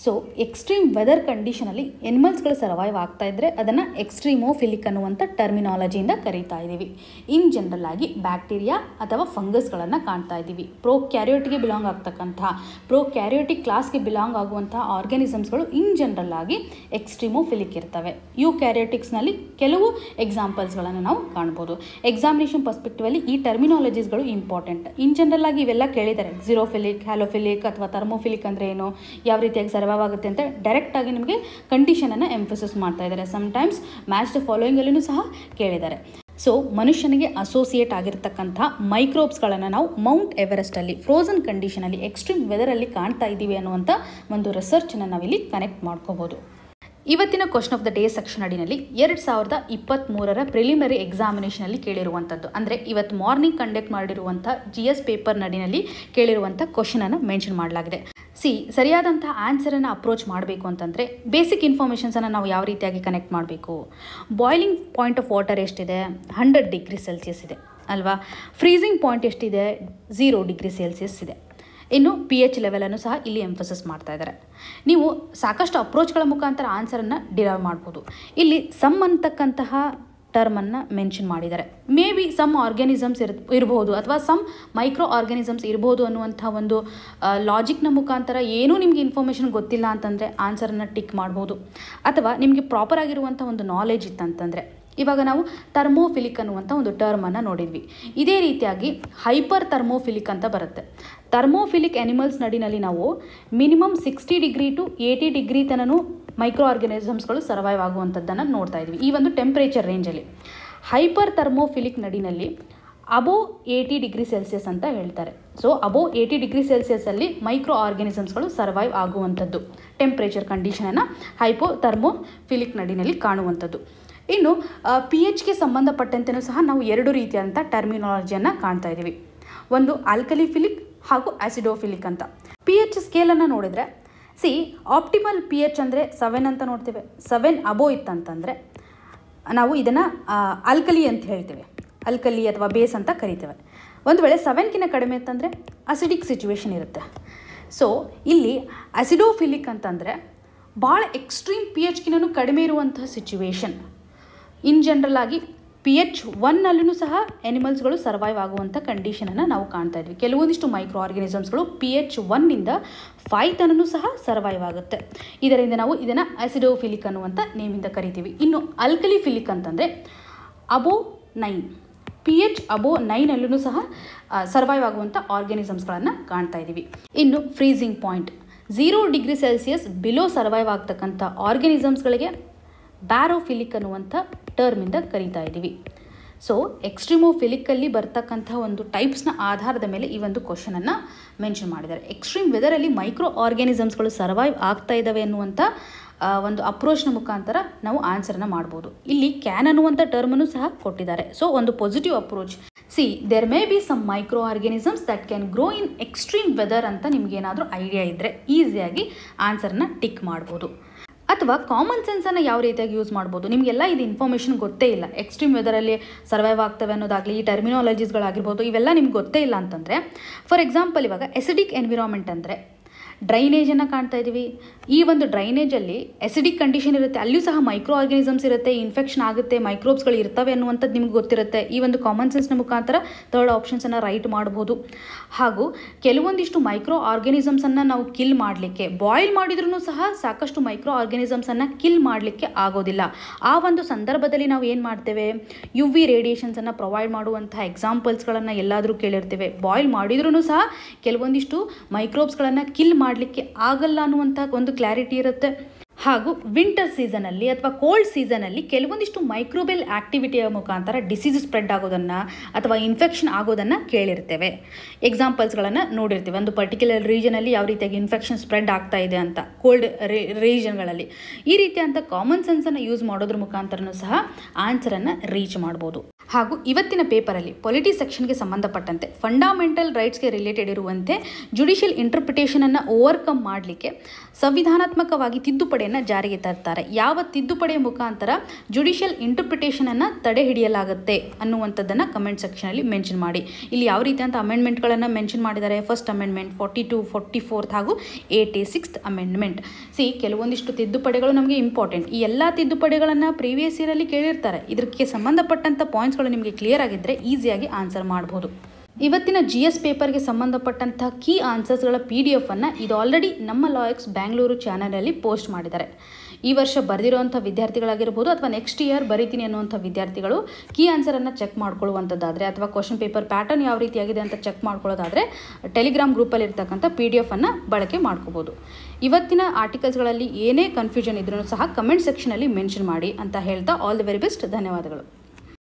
ಸೊ ಎಕ್ಸ್ಟ್ರೀಮ್ ವೆದರ್ ಕಂಡೀಷನಲ್ಲಿ ಎನಿಮಲ್ಸ್ಗಳು ಸರ್ವೈವ್ ಆಗ್ತಾ ಇದ್ದರೆ ಅದನ್ನು ಎಕ್ಸ್ಟ್ರೀಮೋಫಿಲಿಕ್ ಅನ್ನುವಂಥ ಟರ್ಮಿನಾಲಜಿಯಿಂದ ಕರೀತಾ ಇದ್ದೀವಿ. ಇನ್ ಜನರಲ್ ಆಗಿ ಬ್ಯಾಕ್ಟೀರಿಯಾ ಅಥವಾ ಫಂಗಸ್ಗಳನ್ನು ಕಾಣ್ತಾ ಇದ್ದೀವಿ. ಪ್ರೋಕ್ಯಾರಿಯೋಟಿಗೆ ಬಿಲಾಂಗ್ ಆಗ್ತಕ್ಕಂಥ, ಪ್ರೋಕ್ಯಾರಿಯೋಟಿಕ್ ಕ್ಲಾಸ್ಗೆ ಬಿಲಾಂಗ್ ಆಗುವಂಥ ಆರ್ಗ್ಯಾನಿಸಮ್ಸ್ಗಳು ಇನ್ ಜನರಲ್ ಆಗಿ ಎಕ್ಸ್ಟ್ರೀಮೋಫಿಲಿಕ್ ಇರ್ತವೆ. ಯೂಕ್ಯಾರಿಯೋಟಿಕ್ಸ್ನಲ್ಲಿ ಕೆಲವು ಎಕ್ಸಾಂಪಲ್ಸ್ಗಳನ್ನು ನಾವು ಕಾಣ್ಬೋದು. ಎಕ್ಸಾಮಿನೇಷನ್ ಪರ್ಸ್ಪೆಕ್ಟಿವಲ್ಲಿ ಈ ಟರ್ಮಿನಾಲಜೀಸ್ಗಳು ಇಂಪಾರ್ಟೆಂಟ್. ಇನ್ ಜನರಲ್ ಆಗಿ ಇವೆಲ್ಲ ಕೇಳಿದ್ದಾರೆ. ಝೀರೋಫಿಲಿಕ್, ಹ್ಯಾಲೋಫಿಲಿಕ್ ಅಥವಾ ಥರ್ಮೋಫಿಲಿಕ್ ಅಂದರೆ ಏನು, ಯಾವ ರೀತಿಯಾಗಿ ಸರ್ವೈವ್ ಆಗುತ್ತೆ ಅಂತ ಡೈರೆಕ್ಟಾಗಿ ನಿಮಗೆ ಕಂಡೀಷನನ್ನು ಎಂಫಸಿಸ್ ಮಾಡ್ತಾ ಇದ್ದಾರೆ. ಸಮ್ಟೈಮ್ಸ್ ಮ್ಯಾಚ್ ದ ಫಾಲೋಯಿಂಗಲ್ಲೂ ಸಹ ಕೇಳಿದ್ದಾರೆ. ಸೊ ಮನುಷ್ಯನಿಗೆ ಅಸೋಸಿಯೇಟ್ ಆಗಿರ್ತಕ್ಕಂಥ ಮೈಕ್ರೋಬ್ಸ್ಗಳನ್ನು ನಾವು ಮೌಂಟ್ ಎವರೆಸ್ಟಲ್ಲಿ ಫ್ರೋಝನ್ ಕಂಡೀಷನಲ್ಲಿ ಎಕ್ಸ್ಟ್ರೀಮ್ ವೆದರಲ್ಲಿ ಕಾಣ್ತಾ ಇದ್ದೀವಿ ಅನ್ನುವಂಥ ಒಂದು ರಿಸರ್ಚನ್ನು ನಾವಿಲ್ಲಿ ಕನೆಕ್ಟ್ ಮಾಡ್ಕೋಬೋದು. ಇವತ್ತಿನ question of the day section ಅಡಿನಲ್ಲಿ 2023 ಪ್ರಿಲಿಮಿನರಿ ಎಕ್ಸಾಮಿನೇಷನಲ್ಲಿ ಕೇಳಿರುವಂಥದ್ದು, ಅಂದರೆ ಇವತ್ತು ಮಾರ್ನಿಂಗ್ ಕಂಡಕ್ಟ್ ಮಾಡಿರುವಂಥ GS ಪೇಪರ್ ನಡಿನಲ್ಲಿ ಕೇಳಿರುವಂಥ ಕ್ವಶನನ್ನು ಮೆನ್ಷನ್ ಮಾಡಲಾಗಿದೆ. ಸರಿಯಾದಂಥ ಆನ್ಸರನ್ನು ಅಪ್ರೋಚ್ ಮಾಡಬೇಕು ಅಂತಂದರೆ ಬೇಸಿಕ್ ಇನ್ಫಾರ್ಮೇಷನ್ಸನ್ನು ನಾವು ಯಾವ ರೀತಿಯಾಗಿ ಕನೆಕ್ಟ್ ಮಾಡಬೇಕು. ಬಾಯ್ಲಿಂಗ್ ಪಾಯಿಂಟ್ ಆಫ್ ವಾಟರ್ ಎಷ್ಟಿದೆ, 100 ಡಿಗ್ರಿ ಸೆಲ್ಸಿಯಸ್ ಇದೆ ಅಲ್ವಾ. ಫ್ರೀಸಿಂಗ್ ಪಾಯಿಂಟ್ ಎಷ್ಟಿದೆ, 0 ಡಿಗ್ರಿ ಸೆಲ್ಸಿಯಸ್ ಇದೆ. ಇನ್ನು pH ಲೆವೆಲನ್ನು ಸಹ ಇಲ್ಲಿ ಎಂಫಸಿಸ್ ಮಾಡ್ತಾ ಇದ್ದಾರೆ. ನೀವು ಸಾಕಷ್ಟು ಅಪ್ರೋಚ್ಗಳ ಮುಖಾಂತರ ಆನ್ಸರನ್ನು ಡಿರೈವ್ ಮಾಡ್ಬೋದು. ಇಲ್ಲಿ ಸಮ್ ಅಂತಕ್ಕಂತಹ ಟರ್ಮನ್ನು ಮೆನ್ಷನ್ ಮಾಡಿದ್ದಾರೆ. ಮೇ ಬಿ ಸಮ್ ಆರ್ಗ್ಯಾನಿಸಮ್ಸ್ ಇರ್ಬೋದು ಅಥವಾ ಸಮ್ ಮೈಕ್ರೋ ಆರ್ಗ್ಯಾನಿಸಮ್ಸ್ ಇರ್ಬೋದು ಅನ್ನುವಂಥ ಒಂದು ಲಾಜಿಕ್ನ ಮುಖಾಂತರ ಏನೂ ನಿಮಗೆ ಇನ್ಫಾರ್ಮೇಷನ್ ಗೊತ್ತಿಲ್ಲ ಅಂತಂದರೆ ಆನ್ಸರನ್ನು ಟಿಕ್ ಮಾಡ್ಬೋದು. ಅಥವಾ ನಿಮಗೆ ಪ್ರಾಪರ್ ಆಗಿರುವಂಥ ಒಂದು ನಾಲೆಜ್ ಇತ್ತಂತಂದರೆ, ಇವಾಗ ನಾವು ಥರ್ಮೋಫಿಲಿಕ್ ಅನ್ನುವಂಥ ಒಂದು ಟರ್ಮನ್ನು ನೋಡಿದ್ವಿ. ಇದೇ ರೀತಿಯಾಗಿ ಹೈಪರ್ ಥರ್ಮೋಫಿಲಿಕ್ ಅಂತ ಬರುತ್ತೆ. ಥರ್ಮೋಫಿಲಿಕ್ ಎನಿಮಲ್ಸ್ ನಡಿನಲ್ಲಿ ನಾವು ಮಿನಿಮಮ್ 60 ಡಿಗ್ರಿ ಟು 80 ಡಿಗ್ರಿ ತನೂ ಮೈಕ್ರೋ ಆರ್ಗ್ಯಾನಿಸಮ್ಸ್ಗಳು ಸರ್ವೈವ್ ಆಗುವಂಥದ್ದನ್ನು ನೋಡ್ತಾ ಇದ್ವಿ ಈ ಒಂದು ಟೆಂಪ್ರೇಚರ್ ರೇಂಜಲ್ಲಿ. ಹೈಪರ್ ಥರ್ಮೋಫಿಲಿಕ್ ನಡಿನಲ್ಲಿ ಅಬೋವ್ 80 ಡಿಗ್ರಿ ಸೆಲ್ಸಿಯಸ್ ಅಂತ ಹೇಳ್ತಾರೆ. ಸೊ ಅಬೋವ್ 80 ಡಿಗ್ರಿ ಸೆಲ್ಸಿಯಸಲ್ಲಿ ಮೈಕ್ರೋ ಆರ್ಗ್ಯಾನಿಸಮ್ಸ್ಗಳು ಸರ್ವೈವ್ ಆಗುವಂಥದ್ದು ಟೆಂಪ್ರೇಚರ್ ಕಂಡೀಷನನ್ನು ಹೈಪೋ ಥರ್ಮೋಫಿಲಿಕ್ ನಡಿನಲ್ಲಿ ಕಾಣುವಂಥದ್ದು. ಇನ್ನು pHಗೆ ಸಂಬಂಧಪಟ್ಟಂತೆಯೂ ಸಹ ನಾವು 2 ರೀತಿಯಾದಂಥ ಟರ್ಮಿನಾಲಜಿಯನ್ನು ಕಾಣ್ತಾ ಇದ್ದೀವಿ. ಒಂದು ಆಲ್ಕಲಿಫಿಲಿಕ್ ಹಾಗೂ ಆಸಿಡೋಫಿಲಿಕ್ ಅಂತ. pH ಸ್ಕೇಲನ್ನು ನೋಡಿದರೆ ಆಪ್ಟಿಮಲ್ pH ಅಂದರೆ 7 ಅಂತ ನೋಡ್ತೇವೆ. 7 ಅಬೋವ್ ಇತ್ತಂತಂದರೆ ನಾವು ಇದನ್ನು ಆಲ್ಕಲಿ ಅಂತ ಹೇಳ್ತೇವೆ, ಆಲ್ಕಲಿ ಅಥವಾ ಬೇಸ್ ಅಂತ ಕರಿತೇವೆ. ಒಂದು ವೇಳೆ 7ಗಿಂತ ಕಡಿಮೆ ಅಂತಂದರೆ ಅಸಿಡಿಕ್ ಸಿಚುವೇಶನ್ ಇರುತ್ತೆ. ಸೊ ಇಲ್ಲಿ ಆಸಿಡೋಫಿಲಿಕ್ ಅಂತಂದರೆ ಭಾಳ ಎಕ್ಸ್ಟ್ರೀಮ್ pHಗಿನೂ ಕಡಿಮೆ ಇರುವಂತಹ ಸಿಚುವೇಶನ್. ಇನ್ ಜನರಲ್ ಆಗಿ pH 1ನಲ್ಲೂ ಸಹ ಎನಿಮಲ್ಸ್ಗಳು ಸರ್ವೈವ್ ಆಗುವಂಥ ಕಂಡೀಷನನ್ನು ನಾವು ಕಾಣ್ತಾ ಇದ್ವಿ. ಕೆಲವೊಂದಿಷ್ಟು ಮೈಕ್ರೋ ಆರ್ಗ್ಯಾನಿಸಮ್ಸ್ಗಳು pH 1ನಿಂದ 5 ತನೂ ಸಹ ಸರ್ವೈವ್ ಆಗುತ್ತೆ. ಇದರಿಂದ ನಾವು ಇದನ್ನು ಆಸಿಡೋಫಿಲಿಕ್ ಅನ್ನುವಂಥ ನೇಮಿಂದ ಕರಿತೀವಿ. ಇನ್ನು ಆಲ್ಕಲಿಫಿಲಿಕ್ ಅಂತಂದರೆ ಅಬೋವ್ 9, pH ಅಬೋವ್ 9ನಲ್ಲೂ ಸಹ ಸರ್ವೈವ್ ಆಗುವಂಥ ಆರ್ಗ್ಯಾನಿಸಮ್ಸ್ಗಳನ್ನು ಕಾಣ್ತಾ ಇದ್ದೀವಿ. ಇನ್ನು freezing point 0 degree Celsius below survive ಆಗ್ತಕ್ಕಂಥ ಆರ್ಗ್ಯಾನಿಸಮ್ಸ್ಗಳಿಗೆ ಬ್ಯಾರೋಫಿಲಿಕ್ ಅನ್ನುವಂಥ ಟರ್ಮಿಂದ ಕರೀತಾ ಇದ್ದೀವಿ. ಸೊ ಎಕ್ಸ್ಟ್ರೀಮೋಫಿಲಿಕ್ಕಲ್ಲಿ ಬರ್ತಕ್ಕಂಥ ಒಂದು ಟೈಪ್ಸ್ನ ಆಧಾರದ ಮೇಲೆ ಈ ಒಂದು ಕ್ವಶನನ್ನು ಮೆನ್ಷನ್ ಮಾಡಿದ್ದಾರೆ. ಎಕ್ಸ್ಟ್ರೀಮ್ ವೆದರಲ್ಲಿ ಮೈಕ್ರೋ ಆರ್ಗ್ಯಾನಿಸಮ್ಸ್ಗಳು ಸರ್ವೈವ್ ಆಗ್ತಾ ಇದ್ದಾವೆ ಅನ್ನುವಂಥ ಒಂದು ಅಪ್ರೋಚ್ನ ಮುಖಾಂತರ ನಾವು ಆನ್ಸರನ್ನು ಮಾಡ್ಬೋದು. ಇಲ್ಲಿ ಕ್ಯಾನ್ ಅನ್ನುವಂಥ ಟರ್ಮನ್ನು ಸಹ ಕೊಟ್ಟಿದ್ದಾರೆ. ಸೊ ಒಂದು positive approach. There may be some microorganisms that can grow in extreme weather ಅಂತ ನಿಮಗೇನಾದರೂ ಐಡಿಯಾ ಇದ್ದರೆ ಈಸಿಯಾಗಿ ಆನ್ಸರನ್ನು ಟಿಕ್ ಮಾಡ್ಬೋದು. ಅಥವಾ ಕಾಮನ್ ಸೆನ್ಸನ್ನು ಯಾವ ರೀತಿಯಾಗಿ ಯೂಸ್ ಮಾಡ್ಬೋದು. ನಿಮಗೆಲ್ಲ ಇದು ಇನ್ಫಾರ್ಮೇಷನ್ ಗೊತ್ತೇ ಇಲ್ಲ, ಎಕ್ಸ್ಟ್ರೀಮ್ ವೆದರಲ್ಲಿ ಸರ್ವೈವ್ ಆಗ್ತವೆ ಅನ್ನೋದಾಗಲಿ, ಈ ಟರ್ಮಿನಾಲಜೀಸ್ಗಳಾಗಿರ್ಬೋದು, ಇವೆಲ್ಲ ನಿಮ್ಗೆ ಗೊತ್ತೇ ಇಲ್ಲ ಅಂತಂದರೆ, ಫಾರ್ ಎಕ್ಸಾಂಪಲ್ ಇವಾಗ ಎಸಿಡಿಕ್ ಎನ್ವಿರಾನ್ಮೆಂಟ್ ಅಂದರೆ ಡ್ರೈನೇಜನ್ನು ಕಾಣ್ತಾ ಇದ್ದೀವಿ. ಈ ಒಂದು ಡ್ರೈನೇಜಲ್ಲಿ ಎಸಿಡಿಕ್ ಕಂಡೀಷನ್ ಇರುತ್ತೆ, ಅಲ್ಲಿಯೂ ಸಹ ಮೈಕ್ರೋ ಆರ್ಗನಿಸಮ್ಸ್ ಇರುತ್ತೆ, ಇನ್ಫೆಕ್ಷನ್ ಆಗುತ್ತೆ, ಮೈಕ್ರೋಬ್ಸ್ಗಳು ಇರ್ತವೆ ಅನ್ನುವಂಥದ್ದು ನಿಮ್ಗೆ ಗೊತ್ತಿರುತ್ತೆ. ಈ ಒಂದು ಕಾಮನ್ ಸೆನ್ಸ್ನ ಮುಖಾಂತರ ಥರ್ಡ್ ಆಪ್ಷನ್ಸನ್ನು ರೈಟ್ ಮಾಡ್ಬೋದು. ಹಾಗೂ ಕೆಲವೊಂದಿಷ್ಟು ಮೈಕ್ರೋ ಆರ್ಗನಿಸಮ್ಸನ್ನು ನಾವು ಕಿಲ್ ಮಾಡಲಿಕ್ಕೆ ಬಾಯ್ಲ್ ಮಾಡಿದ್ರೂ ಸಹ ಸಾಕಷ್ಟು ಮೈಕ್ರೋ ಆರ್ಗನಿಸಮ್ಸನ್ನು ಕಿಲ್ ಮಾಡಲಿಕ್ಕೆ ಆಗೋದಿಲ್ಲ. ಆ ಒಂದು ಸಂದರ್ಭದಲ್ಲಿ ನಾವು ಏನು ಮಾಡ್ತೇವೆ, ಯು ವಿ ರೇಡಿಯೇಷನ್ಸನ್ನು ಪ್ರೊವೈಡ್ ಮಾಡುವಂತಹ ಎಕ್ಸಾಂಪಲ್ಸ್ಗಳನ್ನು ಎಲ್ಲಾದರೂ ಕೇಳಿರ್ತೇವೆ. ಬಾಯ್ಲ್ ಮಾಡಿದ್ರೂ ಸಹ ಕೆಲವೊಂದಿಷ್ಟು ಮೈಕ್ರೋಬ್ಸ್ಗಳನ್ನು ಕಿಲ್ ಮಾಡಲಿಕ್ಕೆ ಆಗಲ್ಲ ಅನ್ನುವಂಥ ಒಂದು ಕ್ಲಾರಿಟಿ ಇರುತ್ತೆ. ಹಾಗೂ ವಿಂಟರ್ ಸೀಸನಲ್ಲಿ ಅಥವಾ ಕೋಲ್ಡ್ ಸೀಸನಲ್ಲಿ ಕೆಲವೊಂದಿಷ್ಟು ಮೈಕ್ರೋಬೆಲ್ ಆಕ್ಟಿವಿಟಿಯ ಮುಖಾಂತರ ಡಿಸೀಸ್ ಸ್ಪ್ರೆಡ್ ಆಗೋದನ್ನು ಅಥವಾ ಇನ್ಫೆಕ್ಷನ್ ಆಗೋದನ್ನು ಕೇಳಿರ್ತೇವೆ. ಎಕ್ಸಾಂಪಲ್ಸ್ಗಳನ್ನು ನೋಡಿರ್ತೀವಿ. ಒಂದು ಪರ್ಟಿಕ್ಯುಲರ್ ರೀಜನಲ್ಲಿ ಯಾವ ರೀತಿಯಾಗಿ ಇನ್ಫೆಕ್ಷನ್ ಸ್ಪ್ರೆಡ್ ಆಗ್ತಾ ಇದೆ ಅಂತ ಕೋಲ್ಡ್ ರೀಜನ್ಗಳಲ್ಲಿ. ಈ ರೀತಿಯಂಥ ಕಾಮನ್ ಸೆನ್ಸನ್ನು ಯೂಸ್ ಮಾಡೋದ್ರ ಮುಖಾಂತರನೂ ಸಹ ಆನ್ಸರನ್ನು ರೀಚ್ ಮಾಡ್ಬೋದು. ಹಾಗೂ ಇವತ್ತಿನ ಪೇಪರಲ್ಲಿ ಪೊಲಿಟಿ ಸೆಕ್ಷನ್ಗೆ ಸಂಬಂಧಪಟ್ಟಂತೆ ಫಂಡಮೆಂಟಲ್ ರೈಟ್ಸ್ಗೆ ರಿಲೇಟೆಡ್ ಇರುವಂತೆ ಜುಡಿಷಿಯಲ್ ಇಂಟರ್ಪ್ರಿಟೇಷನನ್ನು ಓವರ್ಕಮ್ ಮಾಡಲಿಕ್ಕೆ ಸಂವಿಧಾನಾತ್ಮಕವಾಗಿ ತಿದ್ದುಪಡಿಯನ್ನು ಜಾರಿಗೆ ತರ್ತಾರೆ. ಯಾವ ತಿದ್ದುಪಡಿಯ ಮುಖಾಂತರ ಜುಡಿಷಿಯಲ್ ಇಂಟರ್ಪ್ರಿಟೇಷನನ್ನು ತಡೆ ಹಿಡಿಯಲಾಗುತ್ತೆ ಅನ್ನುವಂಥದ್ದನ್ನು ಕಮೆಂಟ್ ಸೆಕ್ಷನಲ್ಲಿ ಮೆನ್ಷನ್ ಮಾಡಿ. ಇಲ್ಲಿ ಯಾವ ರೀತಿಯಂಥ ಅಮೆಂಡ್ಮೆಂಟ್ಗಳನ್ನು ಮೆನ್ಷನ್ ಮಾಡಿದ್ದಾರೆ, ಫಸ್ಟ್ ಅಮೆಂಡ್ಮೆಂಟ್, 42, 44 ಹಾಗೂ 86th ಅಮೆಂಡ್ಮೆಂಟ್. ಕೆಲವೊಂದಿಷ್ಟು ತಿದ್ದುಪಡಿಗಳು ನಮಗೆ ಇಂಪಾರ್ಟೆಂಟ್. ಈ ಎಲ್ಲ ತಿದ್ದುಪಡಿಗಳನ್ನು ಪ್ರೀವಿಯಸ್ ಇಯರಲ್ಲಿ ಕೇಳಿರ್ತಾರೆ. ಇದಕ್ಕೆ ಸಂಬಂಧಪಟ್ಟಂಥ ಪಾಯಿಂಟ್ಸ್ಗಳು ನಿಮಗೆ ಕ್ಲಿಯರ್ ಆಗಿದ್ದರೆ ಈಸಿಯಾಗಿ ಆನ್ಸರ್ ಮಾಡ್ಬೋದು. ಇವತ್ತಿನ GS ಪೇಪರ್ಗೆ ಸಂಬಂಧಪಟ್ಟಂಥ ಕೀ ಆನ್ಸರ್ಸ್ಗಳ PDF ಅನ್ನು ಇದು ಆಲ್ರೆಡಿ ನಮ್ಮ ಲಾಯಕ್ಸ್ ಬ್ಯಾಂಗ್ಳೂರು ಚಾನಲಲ್ಲಿ ಪೋಸ್ಟ್ ಮಾಡಿದ್ದಾರೆ. ಈ ವರ್ಷ ಬರೆದಿರುವಂಥ ವಿದ್ಯಾರ್ಥಿಗಳಾಗಿರ್ಬೋದು ಅಥವಾ ನೆಕ್ಸ್ಟ್ ಇಯರ್ ಬರೀತೀನಿ ಅನ್ನುವಂಥ ವಿದ್ಯಾರ್ಥಿಗಳು ಕೀ ಆನ್ಸರನ್ನು ಚೆಕ್ ಮಾಡ್ಕೊಳ್ಳುವಂಥದ್ದಾದರೆ ಅಥವಾ ಕ್ವಶನ್ ಪೇಪರ್ ಪ್ಯಾಟರ್ನ್ ಯಾವ ರೀತಿಯಾಗಿದೆ ಅಂತ ಚೆಕ್ ಮಾಡ್ಕೊಳ್ಳೋದಾದರೆ ಟೆಲಿಗ್ರಾಮ್ ಗ್ರೂಪಲ್ಲಿ ಇರ್ತಕ್ಕಂಥ PDF ಅನ್ನು ಬಳಕೆ ಮಾಡ್ಕೋಬೋದು. ಇವತ್ತಿನ ಆರ್ಟಿಕಲ್ಸ್ಗಳಲ್ಲಿ ಏನೇ ಕನ್ಫ್ಯೂಷನ್ ಇದ್ರೂ ಸಹ ಕಮೆಂಟ್ ಸೆಕ್ಷನಲ್ಲಿ ಮೆನ್ಷನ್ ಮಾಡಿ ಅಂತ ಹೇಳ್ತಾ ಆಲ್ ದಿ ವೆರಿ ಬೆಸ್ಟ್. ಧನ್ಯವಾದಗಳು.